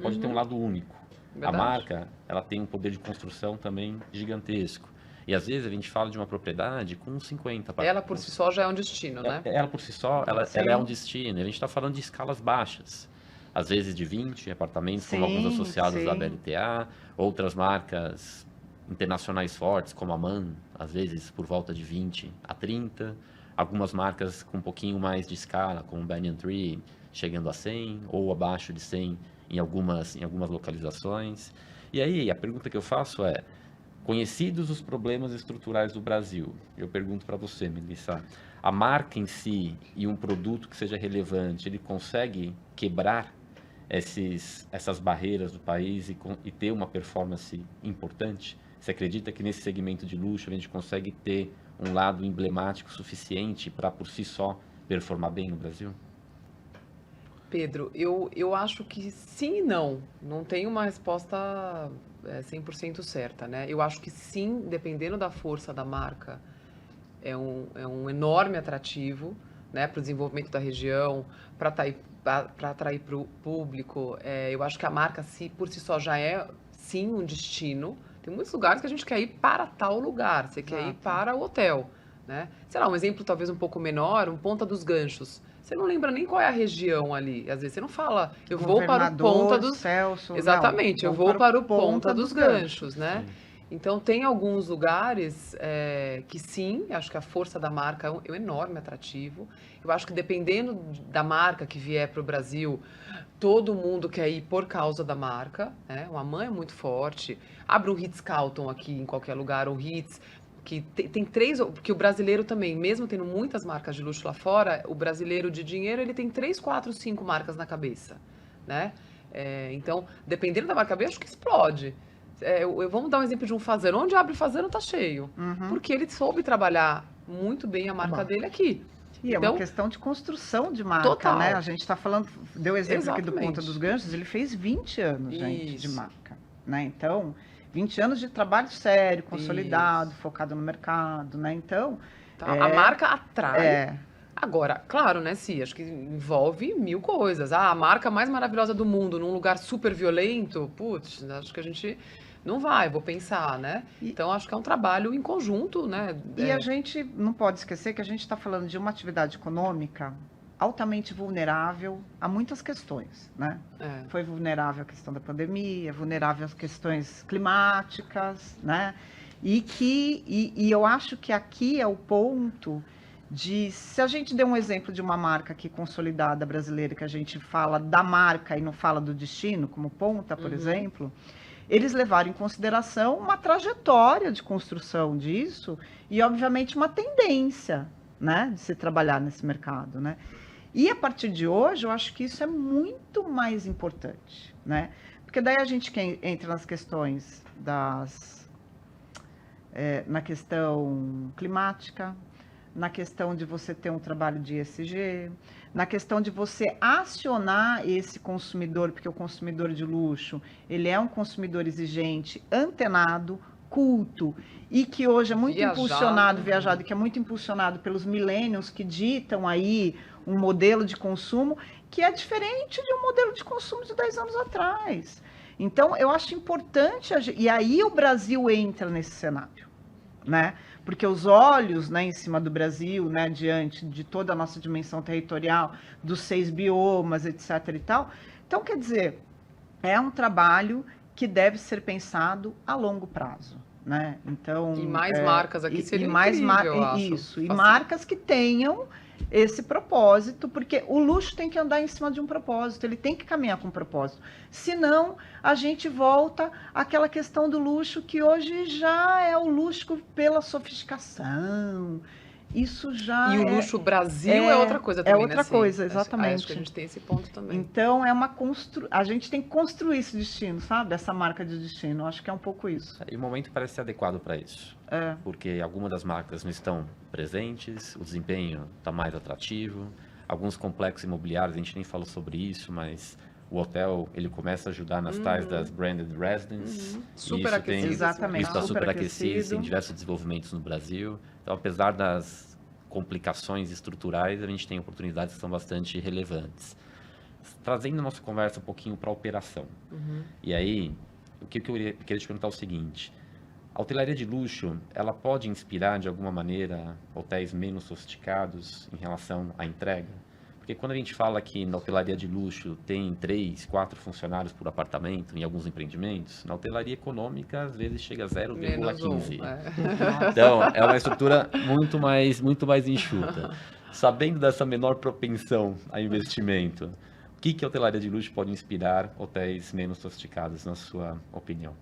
pode ter um lado único. Verdade. A marca, ela tem um poder de construção também gigantesco. E às vezes a gente fala de uma propriedade com 50 apartamentos. Ela por si só já é um destino, né? Ela por si só, ela é um destino. A gente está falando de escalas baixas. Às vezes de 20 apartamentos, como alguns associados da BLTA, outras marcas internacionais fortes, como a MAN, às vezes por volta de 20 a 30. Algumas marcas com um pouquinho mais de escala, como Banyan Tree, chegando a 100 ou abaixo de 100 em algumas localizações. E aí, a pergunta que eu faço é, conhecidos os problemas estruturais do Brasil, eu pergunto para você, Melissa, a marca em si e um produto que seja relevante, ele consegue quebrar essas barreiras do país e ter uma performance importante? Você acredita que nesse segmento de luxo a gente consegue ter um lado emblemático suficiente para, por si só, performar bem no Brasil? Pedro, eu acho que sim e não. Não tem uma resposta 100% certa, né? Eu acho que sim, dependendo da força da marca, é um enorme atrativo, né, para o desenvolvimento da região, para atrair para o público. Eu acho que a marca por si só já é, sim, um destino. Tem muitos lugares que a gente quer ir para tal lugar, você quer ir para o hotel, né? Sei lá, um exemplo talvez um pouco menor, Ponta dos Ganchos. Você não lembra nem qual é a região ali. Às vezes você não fala, eu vou para o Ponta dos... Celso, Exatamente, eu vou para o Ponta dos Ganchos, né? Sim. Então, tem alguns lugares que sim, acho que a força da marca é um enorme atrativo. Eu acho que dependendo da marca que vier para o Brasil, todo mundo quer ir por causa da marca, né? Uma MAN é muito forte. Abre um Ritz-Carlton aqui em qualquer lugar, ou Ritz, que tem três, porque o brasileiro também, mesmo tendo muitas marcas de luxo lá fora, o brasileiro de dinheiro, ele tem 3, 4, 5 marcas na cabeça, né? Então, dependendo da marca, eu acho que explode. Vamos dar um exemplo de um Fasano. Onde abre Fasano tá cheio. Porque ele soube trabalhar muito bem a marca dele aqui. E é uma questão de construção de marca, total. né? A gente está falando, deu exemplo aqui do Exatamente. Ponta dos Ganchos, ele fez 20 anos, gente, de Isso. marca, né? Então, 20 anos de trabalho sério, consolidado, focado no mercado, né? Então, Tá? A marca atrai. é, Agora, claro, né, Cia? Acho que envolve mil coisas. Ah, a marca mais maravilhosa do mundo num lugar super violento, putz, acho que a gente não vai, vou pensar, né? Então, acho que é um trabalho em conjunto, né? E a gente não pode esquecer que a gente está falando de uma atividade econômica altamente vulnerável a muitas questões, né? Foi vulnerável à questão da pandemia, vulnerável às questões climáticas, né? E eu acho que aqui é o ponto de, se a gente der um exemplo de uma marca aqui consolidada brasileira, que a gente fala da marca e não fala do destino, como Ponta, por exemplo, eles levaram em consideração uma trajetória de construção disso e, obviamente, uma tendência, né, de se trabalhar nesse mercado, né? E a partir de hoje, eu acho que isso é muito mais importante, né? Porque daí a gente entra nas questões na questão climática, na questão de você ter um trabalho de ESG, na questão de você acionar esse consumidor, porque o consumidor de luxo, ele é um consumidor exigente, antenado, culto, e que hoje é muito viajado, que é muito impulsionado pelos millennials que ditam aí um modelo de consumo que é diferente de um modelo de consumo de 10 anos atrás. Então, eu acho importante, e aí o Brasil entra nesse cenário, né? Porque os olhos, né, em cima do Brasil, né, diante de toda a nossa dimensão territorial, dos 6 biomas, etc. e tal. Então, quer dizer, é um trabalho que deve ser pensado a longo prazo, né? Então, e mais marcas aqui seria incrível, eu acho. Isso, e marcas que tenham esse propósito, porque o luxo tem que andar em cima de um propósito, ele tem que caminhar com um propósito. Senão, a gente volta àquela questão do luxo que hoje já é o luxo pela sofisticação. Isso já E o luxo Brasil é outra coisa também, é outra coisa, exatamente. Acho que a gente tem esse ponto também. Então, a gente tem que construir esse destino, sabe? Essa marca de destino. Acho que é um pouco isso. E o momento parece ser adequado para isso. Porque algumas das marcas não estão presentes, o desempenho está mais atrativo, alguns complexos imobiliários, a gente nem falou sobre isso, mas o hotel, ele começa a ajudar nas tais das branded residence. Super aquecido. Exatamente. Isso está super aquecido, tem diversos desenvolvimentos no Brasil. Então, apesar das complicações estruturais, a gente tem oportunidades que são bastante relevantes. Trazendo a nossa conversa um pouquinho para a operação. E aí, o que eu queria te perguntar é o seguinte: a hotelaria de luxo, ela pode inspirar de alguma maneira hotéis menos sofisticados em relação à entrega? Porque quando a gente fala que na hotelaria de luxo tem 3, 4 funcionários por apartamento em alguns empreendimentos, na hotelaria econômica às vezes chega a 0,15. Então, é uma estrutura muito mais enxuta. Sabendo dessa menor propensão a investimento, o que a hotelaria de luxo pode inspirar hotéis menos sofisticados, na sua opinião?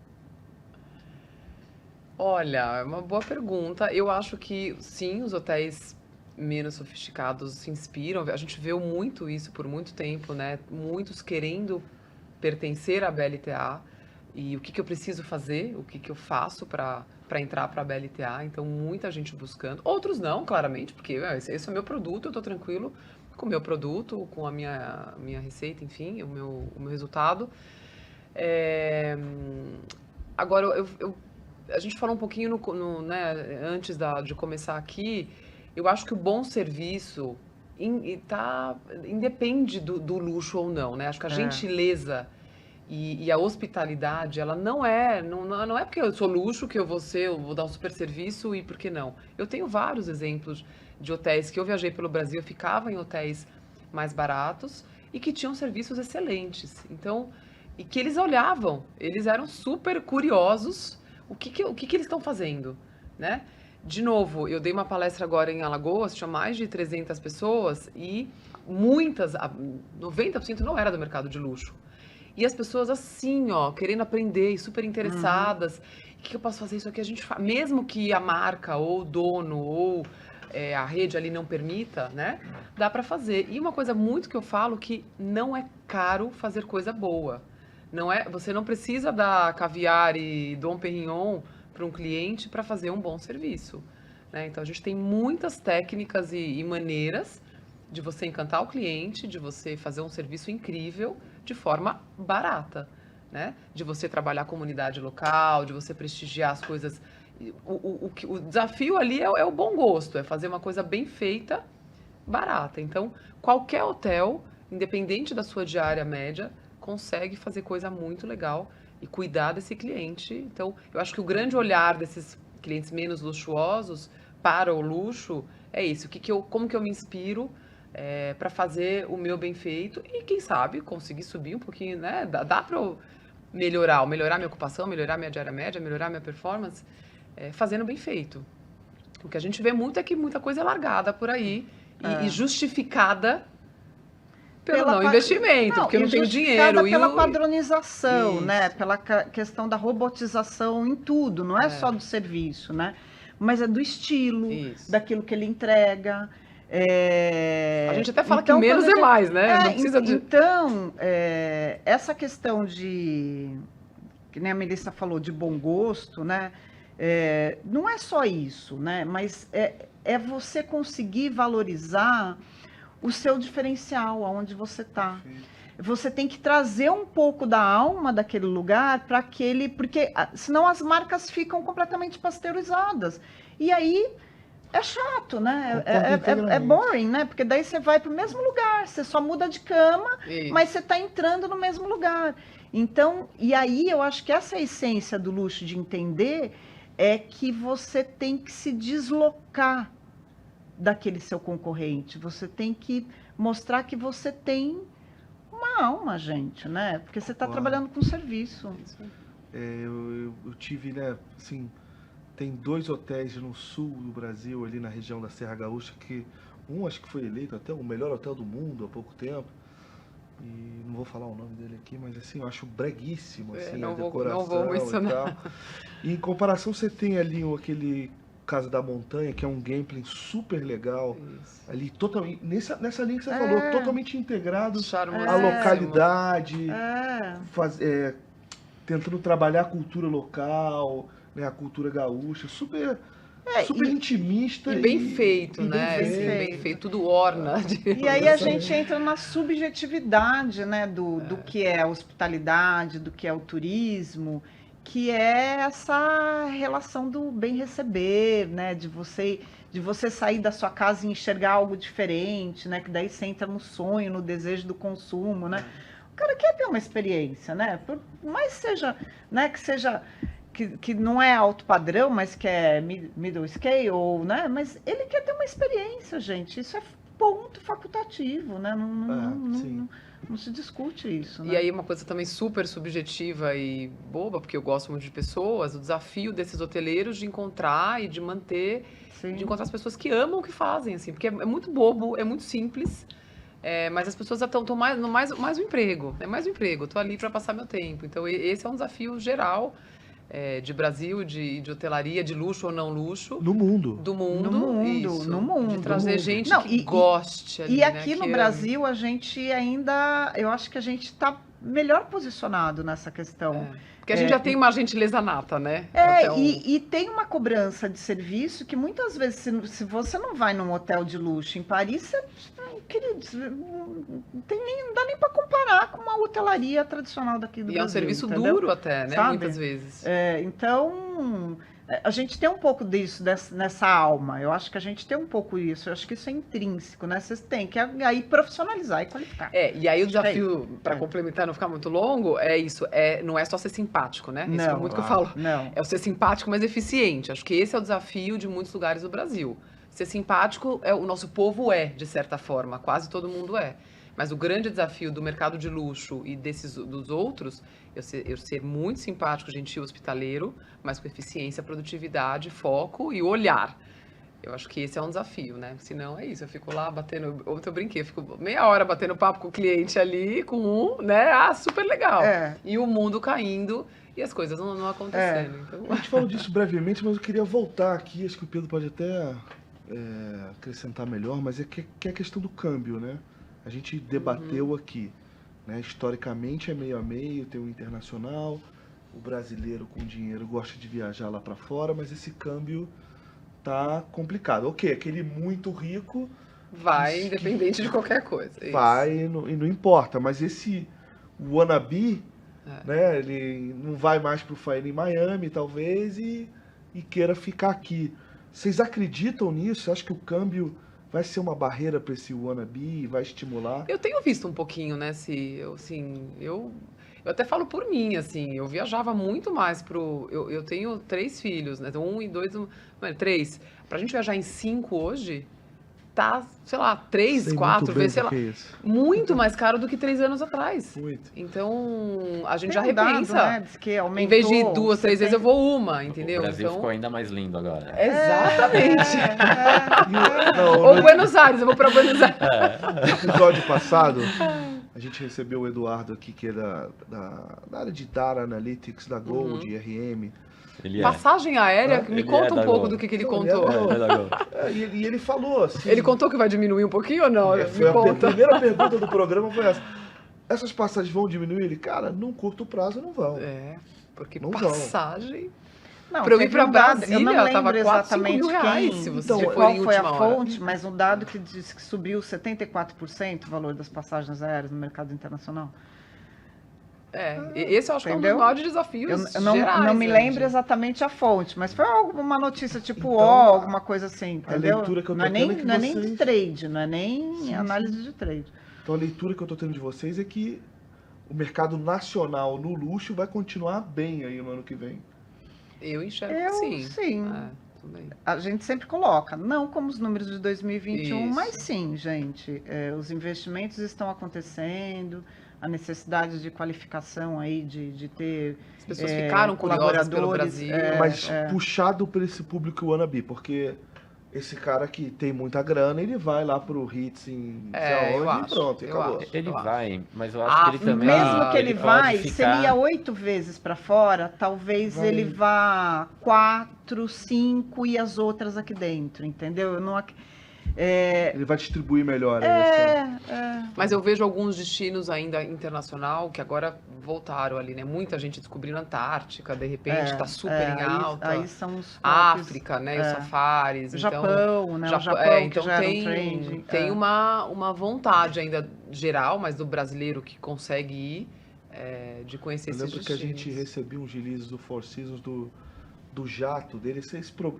Olha, é uma boa pergunta. Eu acho que sim, os hotéis menos sofisticados se inspiram. A gente viu muito isso por muito tempo, né? Muitos querendo pertencer à BLTA e o que eu preciso fazer, o que eu faço para entrar para a BLTA. Então, muita gente buscando. Outros não, claramente, porque esse é o meu produto, eu estou tranquilo com o meu produto, com a minha receita, enfim, o meu resultado. Agora, a gente falou um pouquinho né, antes de começar aqui. Eu acho que o bom serviço independe do luxo ou não, né? Acho que a gentileza e a hospitalidade, ela não é porque eu sou luxo que eu vou dar um super serviço e por que não? Eu tenho vários exemplos de hotéis que eu viajei pelo Brasil, eu ficava em hotéis mais baratos e que tinham serviços excelentes. Então, e que eles olhavam, eles eram super curiosos o que eles estão fazendo, né? De novo, eu dei uma palestra agora em Alagoas, tinha mais de 300 pessoas e 90% não era do mercado de luxo. E as pessoas assim, ó, querendo aprender e super interessadas. O que eu posso fazer? Isso aqui a gente faz. Mesmo que a marca ou o dono ou a rede ali não permita, né? Dá para fazer. E uma coisa muito que eu falo que não é caro fazer coisa boa. Você não precisa dar caviar e Dom Perignon para um cliente para fazer um bom serviço. né? Então a gente tem muitas técnicas e maneiras de você encantar o cliente, de você fazer um serviço incrível de forma barata, né? De você trabalhar a comunidade local, de você prestigiar as coisas. O desafio ali é o bom gosto, é fazer uma coisa bem feita, barata. Então, qualquer hotel, independente da sua diária média, consegue fazer coisa muito legal e cuidar desse cliente. Então, eu acho que o grande olhar desses clientes menos luxuosos para o luxo é isso. Como que eu me inspiro para fazer o meu bem feito e, quem sabe, conseguir subir um pouquinho, né? Dá para eu melhorar minha ocupação, melhorar minha diária média, melhorar minha performance, fazendo bem feito. O que a gente vê muito é que muita coisa é largada por aí e justificada pelo não investimento, porque eu não tenho dinheiro. Pela padronização, Isso. né? Pela questão da robotização em tudo, não é só do serviço, né? Mas é do estilo, daquilo que ele entrega. A gente até fala que menos é mais, né? Não precisa de... Então, essa questão de, que nem a Melissa falou, de bom gosto, né? Não é só isso, né? Mas é você conseguir valorizar o seu diferencial, aonde você está. Você tem que trazer um pouco da alma daquele lugar para aquele... Porque senão as marcas ficam completamente pasteurizadas. E aí é chato, né? É boring, né? Porque daí você vai para o mesmo lugar, você só muda de cama, mas você está entrando no mesmo lugar. Então, e aí eu acho que essa é a essência do luxo, de entender é que você tem que se deslocar daquele seu concorrente. Você tem que mostrar que você tem uma alma, gente, né? Porque você está trabalhando com serviço. Eu tive, né, assim, tem 2 hotéis no sul do Brasil, ali na região da Serra Gaúcha, que acho que foi eleito até o melhor hotel do mundo há pouco tempo. E não vou falar o nome dele aqui, mas assim, eu acho breguíssimo, assim, a decoração não vou mencionar. e tal. E em comparação, você tem ali aquele Casa da Montanha, que é um gameplay super legal. Isso. Ali, totalmente, nessa linha que você falou, totalmente integrado à localidade, tentando trabalhar a cultura local, né, a cultura gaúcha, super intimista. E bem feito, né? Bem feito, tudo orna. E aí a gente entra na subjetividade, né, do que é a hospitalidade, do que é o turismo, que é essa relação do bem receber, né, de você sair da sua casa e enxergar algo diferente, né, que daí você entra no sonho, no desejo do consumo, né. O cara quer ter uma experiência, né, por mais seja, né, que não é alto padrão, mas que é middle scale, né, mas ele quer ter uma experiência, gente, isso é ponto facultativo, né, não se discute isso, né? E aí uma coisa também super subjetiva e boba, porque eu gosto muito de pessoas, o desafio desses hoteleiros de encontrar e de manter, de encontrar as pessoas que amam o que fazem, assim, porque é muito bobo, é muito simples, mas as pessoas estão mais um emprego, é mais um emprego, estou ali para passar meu tempo. Então esse é um desafio geral de Brasil, de hotelaria, de luxo ou não luxo. No mundo. Do mundo. No mundo. De trazer gente que goste ali, e aqui no Brasil, a gente ainda... Eu acho que a gente está melhor posicionado nessa questão. Porque a gente já tem uma gentileza nata, né? E tem uma cobrança de serviço que muitas vezes, se você não vai num hotel de luxo em Paris, você, querido, não dá nem para comparar com uma hotelaria tradicional daqui do Brasil. E é um serviço entendeu? Duro até, né? Sabe? Muitas vezes. Então, a gente tem um pouco disso, nessa alma. Eu acho que a gente tem um pouco isso. Eu acho que isso é intrínseco, né? Vocês têm que aí profissionalizar e qualificar. E aí o desafio, para complementar, não ficar muito longo, é isso. Não é só ser simpático, né? Isso é muito que eu falo. Não. É o ser simpático, mas eficiente. Acho que esse é o desafio de muitos lugares do Brasil. Ser simpático, o nosso povo de certa forma. Quase todo mundo é. Mas o grande desafio do mercado de luxo e dos outros, eu ser muito simpático, gentil, hospitaleiro, mas com eficiência, produtividade, foco e olhar. Eu acho que esse é um desafio, né? Senão é isso, eu fico lá batendo... Ontem eu brinquei, eu fico meia hora batendo papo com o cliente ali, com né? Super legal. E o mundo caindo e as coisas não acontecendo. Então... A gente falou disso brevemente, mas eu queria voltar aqui, acho que o Pedro pode até acrescentar melhor, mas que é a questão do câmbio, né? A gente debateu aqui, né? Historicamente é meio a meio, tem o internacional, o brasileiro com dinheiro gosta de viajar lá para fora, mas esse câmbio tá complicado. Ok, aquele muito rico Vai, independente de qualquer coisa. Isso. vai e não importa, mas esse wannabe, né, ele não vai mais pro Faena em Miami, talvez, e queira ficar aqui. Vocês acreditam nisso? Você acha que o câmbio vai ser uma barreira para esse wannabe, vai estimular? Eu tenho visto um pouquinho, né, eu até falo por mim, assim, eu viajava muito mais eu tenho 3 filhos, né, 1 e 2, 3. Pra gente viajar em 5 hoje, tá, sei lá, 3, Sei 4 muito bem vezes, sei o lá, que é isso. muito mais caro do que 3 anos atrás. Muito. Então, a gente Tem já um dado, repensa. né, diz que aumentou, Em vez de ir 2, 3 vezes, eu 70. vou uma, entendeu? O Brasil Então, ficou ainda mais lindo agora. exatamente. Não, Ou Buenos Aires, eu vou pra Buenos Aires. no episódio passado, a gente recebeu o Eduardo aqui, que é da área de Data Analytics, da Gold, RM. Ele Passagem aérea, me Ele conta é um da pouco Gol. do que ele Ele contou. é da Gol. E ele falou assim... Ele contou que vai diminuir um pouquinho ou não? Foi Me a conta. primeira pergunta do programa foi essa. Essas passagens vão diminuir? Ele, cara, num curto prazo não vão. É, porque Não vão. passagem... Não, Pra eu ir teve pra um dado, Brasília, eu não tava lembro 4, 5 exatamente mil reais, quem, se você Então, for qual em foi a última hora. fonte, mas um dado que disse que subiu 74% o valor das passagens aéreas no mercado internacional. Esse eu acho que é um dos Entendeu? maiores desafios Eu não gerais, me né, lembro de- exatamente a fonte, mas foi alguma notícia tipo Então, alguma coisa assim, a entendeu? leitura que eu tô não é nem, tendo é que não é nem de vocês- trade, não é nem Sim, análise de trade. Então a leitura que eu tô tendo de vocês é que o mercado nacional no luxo vai continuar bem aí no ano que vem. Eu enxergo Eu, que sim. sim. Também. A gente sempre coloca, não como os números de 2021, Isso. mas sim, gente, os investimentos estão acontecendo, a necessidade de qualificação aí, de ter As pessoas ficaram curiosas pelo colaboradores, Brasil. Mas puxado por esse público wannabe, porque esse cara que tem muita grana, ele vai lá pro Hits em sei eu aonde, acho, e pronto, e eu acabou. acho. Ele Eu vai, mas eu acho que ele também... Mesmo que ele pode vai, se ficar- ele ia 8 vezes para fora, talvez Vai. ele vá 4, 5 e as outras aqui dentro, entendeu? Eu não Ele vai distribuir melhor. Essa. Mas eu vejo alguns destinos ainda internacional que agora voltaram ali, né? Muita gente descobrindo a Antártica, de repente, tá super em alta. Aí são os tops. África, né? Os safaris. O então, Japão, né? O Japão então que já era um tem, trend. tem uma vontade ainda geral, mas do brasileiro que consegue ir, de conhecer Eu esses lembro que a destinos. gente recebeu uns releases do Four Seasons do jato dele.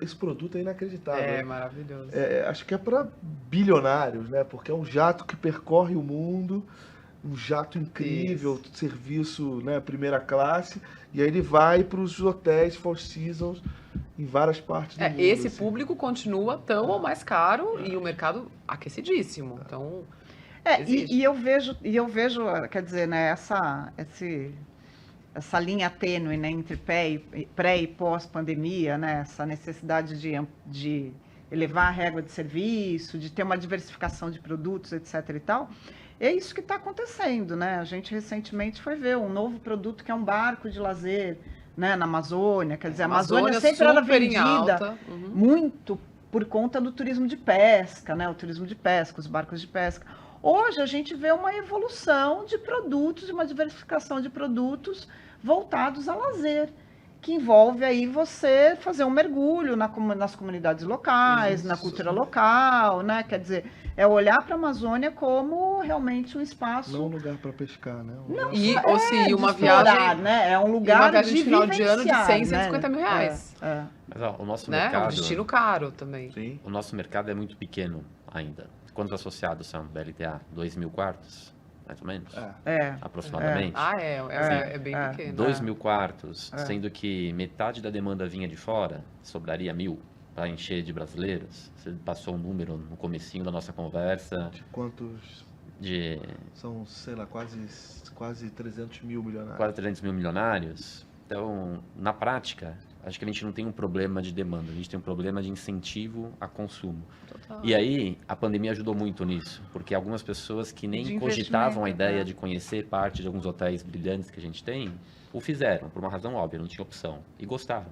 Esse produto é inacreditável. É maravilhoso. Acho que é para bilionários, né? Porque é um jato que percorre o mundo, um jato incrível, serviço, né, primeira classe, e aí ele vai para os hotéis Four Seasons em várias partes do mundo. Esse assim. público continua tão ou mais caro e o mercado aquecidíssimo. Então, existe. E eu vejo, quer dizer, né, essa linha tênue, né, entre pré e pós-pandemia, né, essa necessidade de elevar a régua de serviço, de ter uma diversificação de produtos, etc. e tal, é isso que está acontecendo, né? A gente recentemente foi ver um novo produto que é um barco de lazer, né, na Amazônia. Quer dizer, a Amazônia sempre era super em vendida alta. muito por conta do turismo de pesca, né? O turismo de pesca, os barcos de pesca. Hoje a gente vê uma evolução de produtos, uma diversificação de produtos voltados a lazer, que envolve aí você fazer um mergulho nas comunidades locais, na cultura local, né? Quer dizer, é olhar para a Amazônia como realmente um espaço... Não um lugar para pescar, né? Uma de explorar, viagem, né? É um e lugar uma viagem de final de ano de vivenciar, 100, né? 150 mil reais. Mas ó, o nosso Né? É um mercado... destino caro também. Sim. O nosso mercado é muito pequeno ainda. Quantos associados são da LTA? 2.000 quartos, mais ou menos? Aproximadamente. É bem pequeno. 2.000 quartos, sendo que metade da demanda vinha de fora, sobraria 1.000 para encher de brasileiros. Você passou um número no comecinho da nossa conversa De quantos? de São, sei lá, quase 300 mil milionários. quase 300 mil milionários. Então, na prática, acho que a gente não tem um problema de demanda, a gente tem um problema de incentivo a consumo. Total. E aí, a pandemia ajudou muito nisso, porque algumas pessoas que De nem investimento, cogitavam a ideia né? de conhecer parte de alguns hotéis brilhantes que a gente tem, o fizeram, por uma razão óbvia, não tinha opção, e gostavam.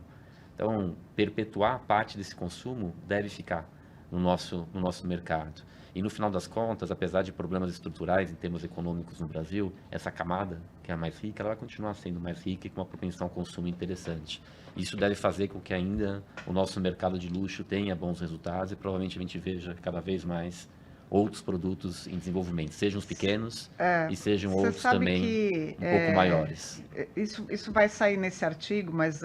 Então, perpetuar parte desse consumo deve ficar. no nosso mercado. E no final das contas, apesar de problemas estruturais em termos econômicos no Brasil, essa camada, que é a mais rica, ela vai continuar sendo mais rica e com uma propensão ao consumo interessante. Isso deve fazer com que ainda o nosso mercado de luxo tenha bons resultados e provavelmente a gente veja cada vez mais outros produtos em desenvolvimento, sejam os pequenos e sejam outros também um pouco maiores. Isso vai sair nesse artigo, mas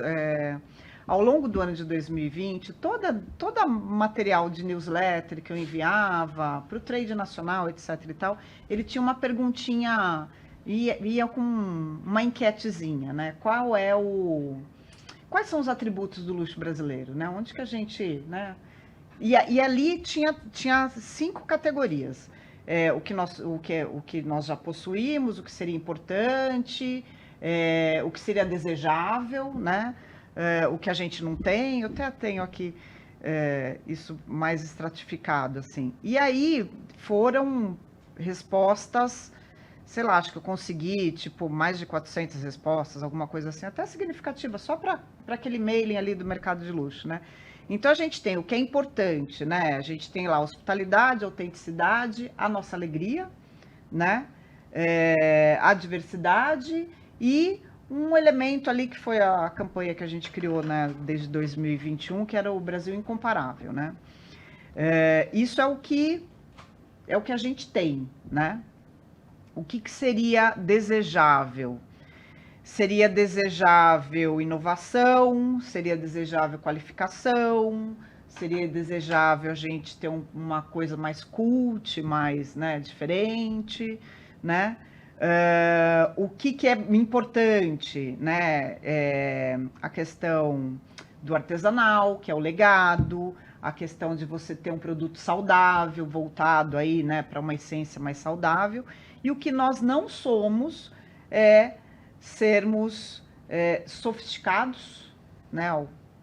ao longo do ano de 2020, toda material de newsletter que eu enviava para o trade nacional, etc. e tal, ele tinha uma perguntinha, ia com uma enquetezinha, né? Quais são os atributos do luxo brasileiro, né? Onde que a gente, né? E ali tinha 5 categorias. O que nós já possuímos, o que seria importante, o que seria desejável, né? O que a gente não tem. Eu até tenho aqui isso mais estratificado, assim. E aí foram respostas, sei lá, acho que eu consegui, tipo, mais de 400 respostas, alguma coisa assim, até significativa, só para aquele mailing ali do mercado de luxo, né? Então, a gente tem o que é importante, né? A gente tem lá hospitalidade, autenticidade, a nossa alegria, né? A diversidade e um elemento ali que foi a campanha que a gente criou, né, desde 2021, que era o Brasil Incomparável, né? Isso é o que a gente tem, né? O que seria desejável? Seria desejável inovação, seria desejável qualificação, seria desejável a gente ter uma coisa mais cult, mais, né, diferente, né? O que é importante, né? A questão do artesanal, que é o legado, a questão de você ter um produto saudável, voltado aí, né, para uma essência mais saudável. E o que nós não somos é sermos sofisticados, né,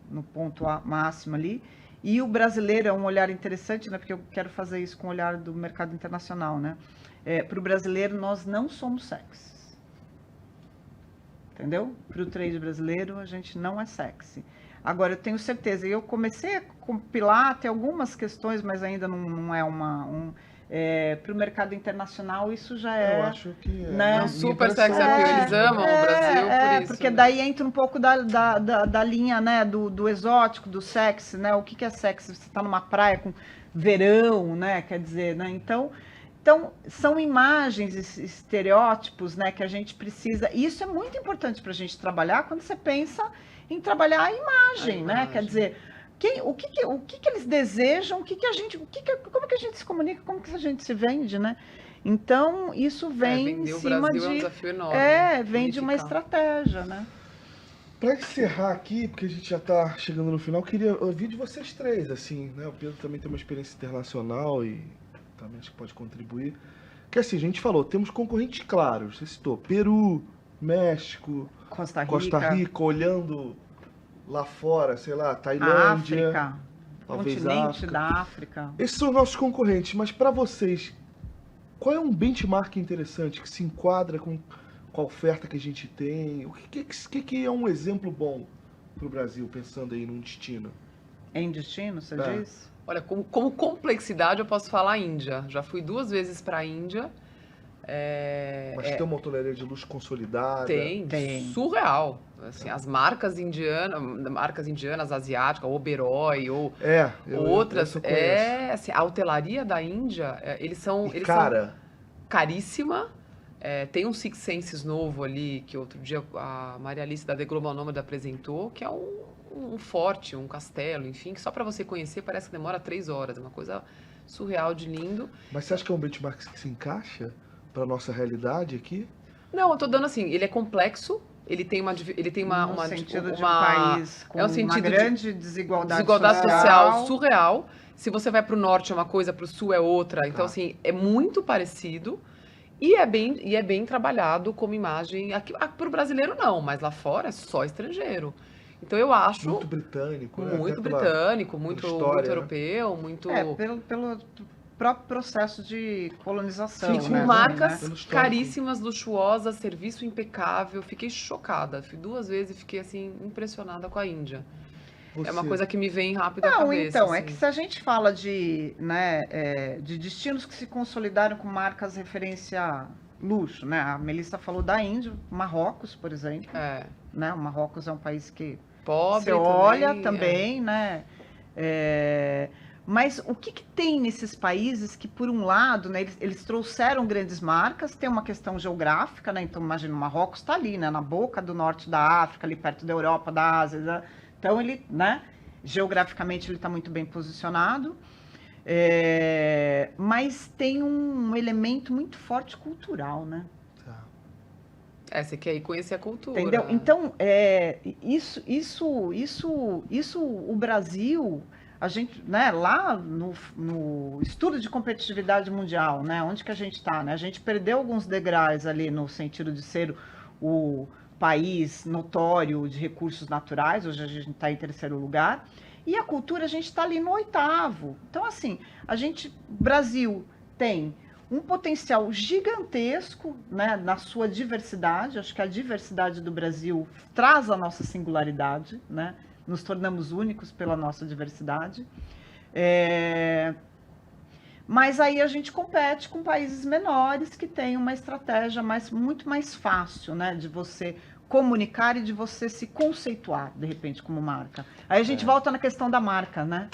no ponto máximo ali. E o brasileiro é um olhar interessante, né, porque eu quero fazer isso com o olhar do mercado internacional, né? Para o brasileiro, nós não somos sexy. Entendeu? Para o trade brasileiro, a gente não é sexy. Agora, eu tenho certeza, eu comecei a compilar, tem algumas questões, mas ainda não é para o mercado internacional, isso já é... Eu acho que né? Super sexy appeal, eles amam o Brasil por isso. Porque né? daí entra um pouco da linha, né, do exótico, do sexy, né? O que é sexy? Você está numa praia com verão, né? Quer dizer, né? Então, são imagens, estereótipos, né, que a gente precisa... E isso é muito importante para a gente trabalhar quando você pensa em trabalhar a imagem, né? Quer dizer... O que eles desejam, como que a gente se comunica, como que a gente se vende, né? Então, isso vem em cima de... É um desafio enorme, vem de uma estratégia, né? Para encerrar aqui, porque a gente já está chegando no final, eu queria ouvir de vocês três, assim, né? O Pedro também tem uma experiência internacional e também acho que pode contribuir. Que assim, a gente falou, temos concorrentes claros, você citou Peru, México, Costa Rica, olhando... lá fora, sei lá, Tailândia, África, continente da África. Esses são os nossos concorrentes, mas para vocês, qual é um benchmark interessante que se enquadra com a oferta que a gente tem? O que é um exemplo bom para o Brasil, pensando aí num destino? Em destino, você diz? Olha, como complexidade eu posso falar Índia. Já fui 2 vezes para a Índia. Mas tem uma hotelaria de luxo consolidada? Tem. Surreal. Assim, as marcas indianas, asiáticas, Oberoi ou outras. Assim, a hotelaria da Índia, eles são caríssima. Tem um Six Senses novo ali, que outro dia a Maria Alice da The Global Nomad apresentou, que é um forte, um castelo, enfim, que só para você conhecer parece que demora 3 horas. É uma coisa surreal de lindo. Mas você acha que é um benchmark que se encaixa para nossa realidade aqui? Não, eu tô dando assim, ele é complexo, ele tem uma sentido de um país com uma grande desigualdade social surreal. Se você vai para o norte é uma coisa, para o sul é outra. Então assim, é muito parecido e é bem trabalhado como imagem. Aqui para o brasileiro não, mas lá fora é só estrangeiro. Então eu acho muito britânico, muito britânico, muito europeu, muito pelo próprio processo de colonização. Sim, marcas caríssimas, luxuosas, serviço impecável. Fiquei chocada. Fui 2 vezes e fiquei assim impressionada com a Índia. É uma Você- coisa que me vem rápido à Não, cabeça. então, é assim. que se a gente fala de, né, de destinos que se consolidaram com marcas referência a luxo, né? A Melissa falou da Índia, Marrocos, por exemplo, É, né? O Marrocos é um país que pobre você olha é. também, né? Mas o que tem nesses países que, por um lado, né, eles trouxeram grandes marcas, tem uma questão geográfica, né? Então, imagina, o Marrocos está ali, né? Na boca do norte da África, ali perto da Europa, da Ásia, né? Então, ele, né? Geograficamente, ele está muito bem posicionado. Mas tem um elemento muito forte cultural, né? Tá. Você quer ir conhecer a cultura. Entendeu? Então, o Brasil, a gente, né, lá no estudo de competitividade mundial, né, onde que a gente está, né? A gente perdeu alguns degraus ali no sentido de ser o país notório de recursos naturais, hoje a gente está em terceiro lugar, e a cultura a gente está ali no 8º. Então, assim, Brasil tem um potencial gigantesco, né, na sua diversidade. Acho que a diversidade do Brasil traz a nossa singularidade, né? Nos tornamos únicos pela nossa diversidade. Mas aí a gente compete com países menores que têm uma estratégia muito mais fácil, né, de você comunicar e de você se conceituar, de repente, como marca. Aí a gente volta na questão da marca, né?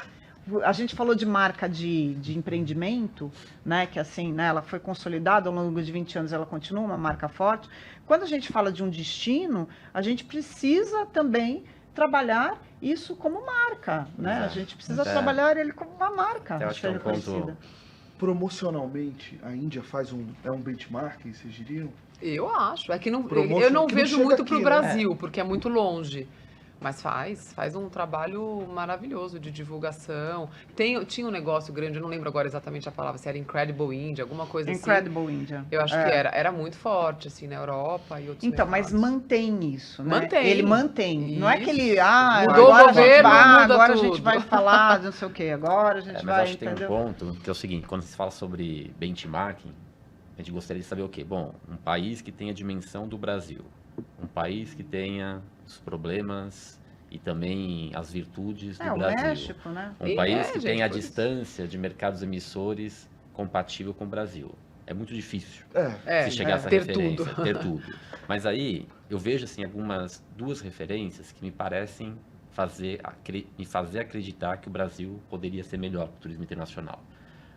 A gente falou de marca de empreendimento, né, que assim, né, ela foi consolidada ao longo de 20 anos, ela continua uma marca forte. Quando a gente fala de um destino, a gente precisa também trabalhar isso como marca, né? Exato. A gente precisa trabalhar ele como uma marca. Eu acho que é um ponto... Promocionalmente, a Índia faz um benchmark, vocês diriam? Eu acho. É que não, Promotion eu não que não vejo chega muito aqui, pro né? Brasil, porque é muito longe. Mas faz um trabalho maravilhoso de divulgação. Tinha um negócio grande, eu não lembro agora exatamente a palavra, se era Incredible India, alguma coisa assim. Incredible India. Eu acho que era muito forte, assim, na Europa e outros Então, mas mercados. mantém isso, né? Mantém. Ele mantém. Não é que ele, Mudou o agora governo, muda agora a tudo. gente vai falar de não sei o quê, agora a gente mas vai, acho que tem entendeu? um ponto, que é o seguinte, quando se fala sobre benchmarking, a gente gostaria de saber o quê? Bom, um país que tenha a dimensão do Brasil, um país que tenha os problemas e também as virtudes do O Brasil. México, né? Um país que gente, tenha a por isso. distância de mercados emissores compatível com o Brasil. É muito difícil É, se chegar a essa ter referência, tudo. ter tudo. Mas aí eu vejo assim duas referências que me parecem me fazer acreditar que o Brasil poderia ser melhor para o turismo internacional.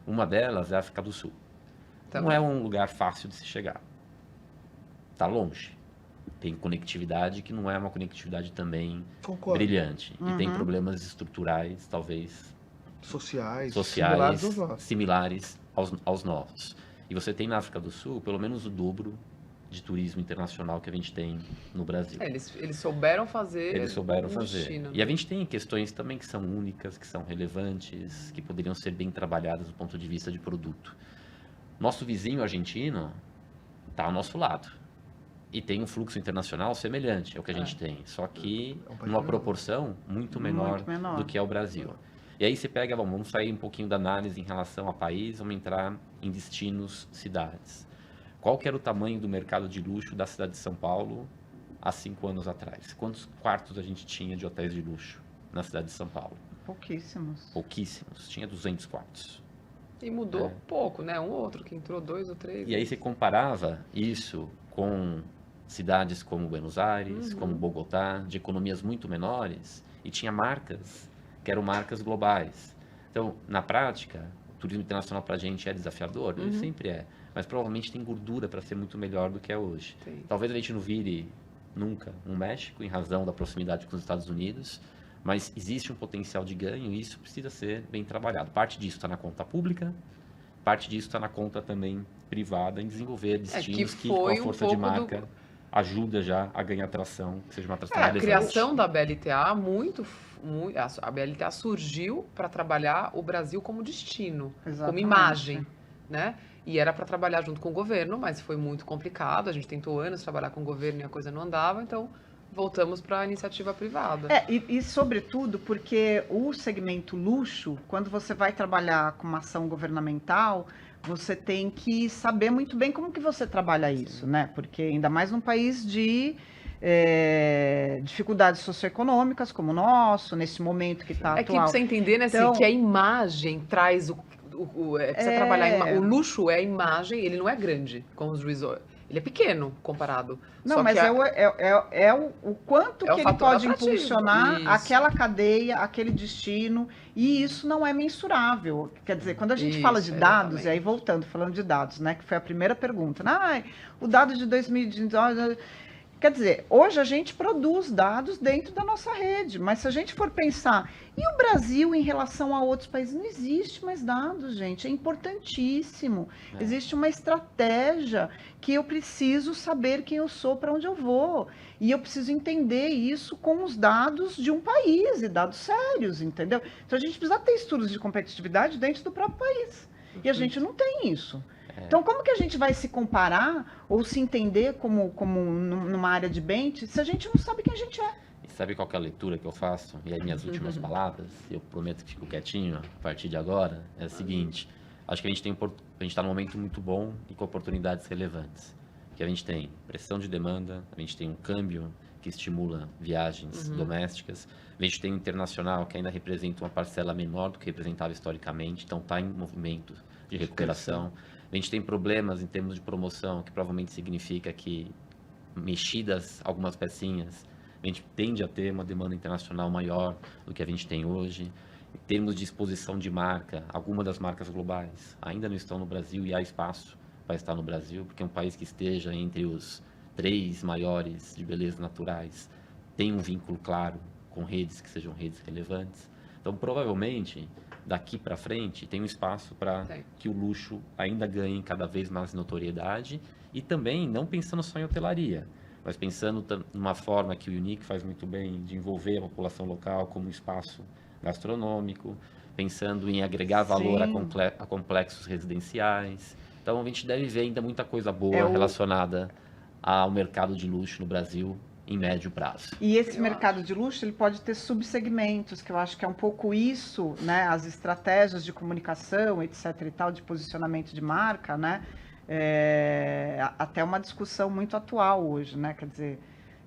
Uma delas é a África do Sul. Não é um lugar fácil de se chegar. Está longe. Tem conectividade que não é uma conectividade também Concordo. brilhante. E tem problemas estruturais, talvez Sociais, sociais, similares aos nossos. similares aos nossos. E você tem na África do Sul pelo menos o dobro de turismo internacional que a gente tem no Brasil. Eles souberam fazer. Eles souberam um fazer. destino, E né? a gente tem questões também que são únicas, que são relevantes, que poderiam ser bem trabalhadas do ponto de vista de produto. Nosso vizinho argentino está ao nosso lado. E tem um fluxo internacional semelhante ao que a gente tem. Só que É um país numa menor. proporção muito menor do que é o Brasil. E aí você pega, vamos sair um pouquinho da análise em relação a país, vamos entrar em destinos, cidades. Qual que era o tamanho do mercado de luxo da cidade de São Paulo há 5 anos atrás? Quantos quartos a gente tinha de hotéis de luxo na cidade de São Paulo? Pouquíssimos. Pouquíssimos, tinha 200 quartos. E mudou pouco, né? Um ou outro que entrou, 2 ou 3. E aí você comparava isso com cidades como Buenos Aires, como Bogotá, de economias muito menores, e tinha marcas que eram marcas globais. Então, na prática, o turismo internacional para a gente é desafiador? Ele sempre é. Mas provavelmente tem gordura para ser muito melhor do que é hoje. Tem. Talvez a gente não vire nunca um México, em razão da proximidade com os Estados Unidos, mas existe um potencial de ganho e isso precisa ser bem trabalhado. Parte disso está na conta pública, parte disso está na conta também privada em desenvolver destinos que com a foi um força de pouco marca ajuda já a ganhar atração, que seja uma atração a relevante. criação da BLTA a BLTA surgiu para trabalhar o Brasil como destino, como Exatamente. imagem, né? E era para trabalhar junto com o governo, mas foi muito complicado. A gente tentou anos trabalhar com o governo e a coisa não andava, então voltamos para a iniciativa privada. E sobretudo porque o segmento luxo, quando você vai trabalhar com uma ação governamental, você tem que saber muito bem como que você trabalha isso, né? Porque ainda mais num país de dificuldades socioeconômicas como o nosso, nesse momento que está É atual. que precisa entender, né, Então, que a imagem traz precisa trabalhar. O luxo é a imagem, ele não é grande como os resorts. Ele é pequeno comparado. Não, Só mas que o quanto é o que ele fator pode atrativo. impulsionar Isso. aquela cadeia, aquele destino, e isso não é mensurável. Quer dizer, quando a gente fala de Isso, dados, exatamente. e aí voltando, falando de dados, né, que foi a primeira pergunta, né, o dado de 2019... Quer dizer, hoje a gente produz dados dentro da nossa rede, mas se a gente for pensar, e o Brasil em relação a outros países? Não existe mais dados, gente, é importantíssimo. Existe uma estratégia que eu preciso saber quem eu sou, para onde eu vou. E eu preciso entender isso com os dados de um país, e dados sérios, entendeu? Então a gente precisa ter estudos de competitividade dentro do próprio país. E a gente não tem isso. Então, como que a gente vai se comparar ou se entender como numa área de bench se a gente não sabe quem a gente é? E sabe qual que é a leitura que eu faço? E aí minhas últimas palavras, eu prometo que fico quietinho a partir de agora, é a seguinte: acho que a gente está num momento muito bom e com oportunidades relevantes. Que a gente tem pressão de demanda, a gente tem um câmbio que estimula viagens domésticas, a gente tem um internacional que ainda representa uma parcela menor do que representava historicamente, então está em movimento de recuperação. A gente tem problemas em termos de promoção, que provavelmente significa que, mexidas algumas pecinhas, a gente tende a ter uma demanda internacional maior do que a gente tem hoje. Em termos de exposição de marca, algumas das marcas globais ainda não estão no Brasil e há espaço para estar no Brasil, porque é um país que esteja entre os 3 maiores de beleza naturais, tem um vínculo claro com redes que sejam redes relevantes. Então, provavelmente, daqui para frente, tem um espaço para que o luxo ainda ganhe cada vez mais notoriedade e também não pensando só em hotelaria, mas pensando numa forma que o Unique faz muito bem de envolver a população local como um espaço gastronômico, pensando em agregar valor a complexos residenciais. Então, a gente deve ver ainda muita coisa boa relacionada ao mercado de luxo no Brasil em médio prazo. E esse mercado de luxo, ele pode ter subsegmentos, que eu acho que é um pouco isso, né? As estratégias de comunicação, etc e tal, de posicionamento de marca, né? Até uma discussão muito atual hoje, né? Quer dizer,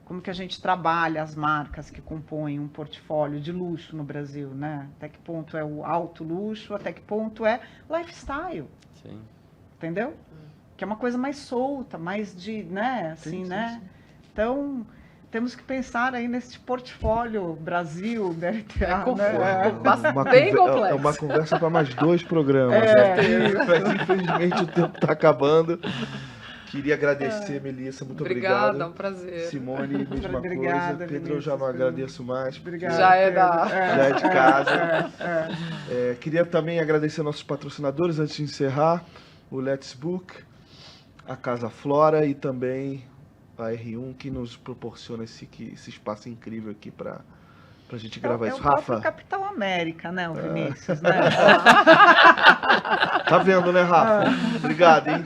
como que a gente trabalha as marcas que compõem um portfólio de luxo no Brasil, né? Até que ponto é o alto luxo, até que ponto é lifestyle. Sim. Entendeu? Que é uma coisa mais solta, mais de, né? Assim, né? Então, temos que pensar aí nesse portfólio Brasil, BRTA, bem complexo. É uma conversa para mais 2 programas. Mas infelizmente o tempo está acabando. Queria agradecer, Melissa, muito obrigado. Obrigada, é um prazer. Simone, mesma Obrigada, coisa. Pedro, eu Vinícius, já não agradeço mais. Obrigada, Já é Já é de casa. Queria também agradecer nossos patrocinadores antes de encerrar, o Let's Book, a Casa Flora e também a R1, que nos proporciona esse espaço incrível aqui para a gente gravar isso. É o Rafa? próprio Capitão América, né, o Vinícius, né? Tá vendo, né, Rafa? Obrigado, hein?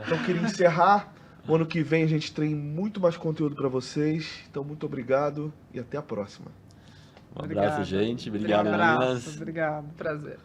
Então, queria encerrar. O ano que vem a gente tem muito mais conteúdo para vocês. Então, muito obrigado e até a próxima. Um abraço, gente. Obrigado, meninas. Obrigado. Prazer.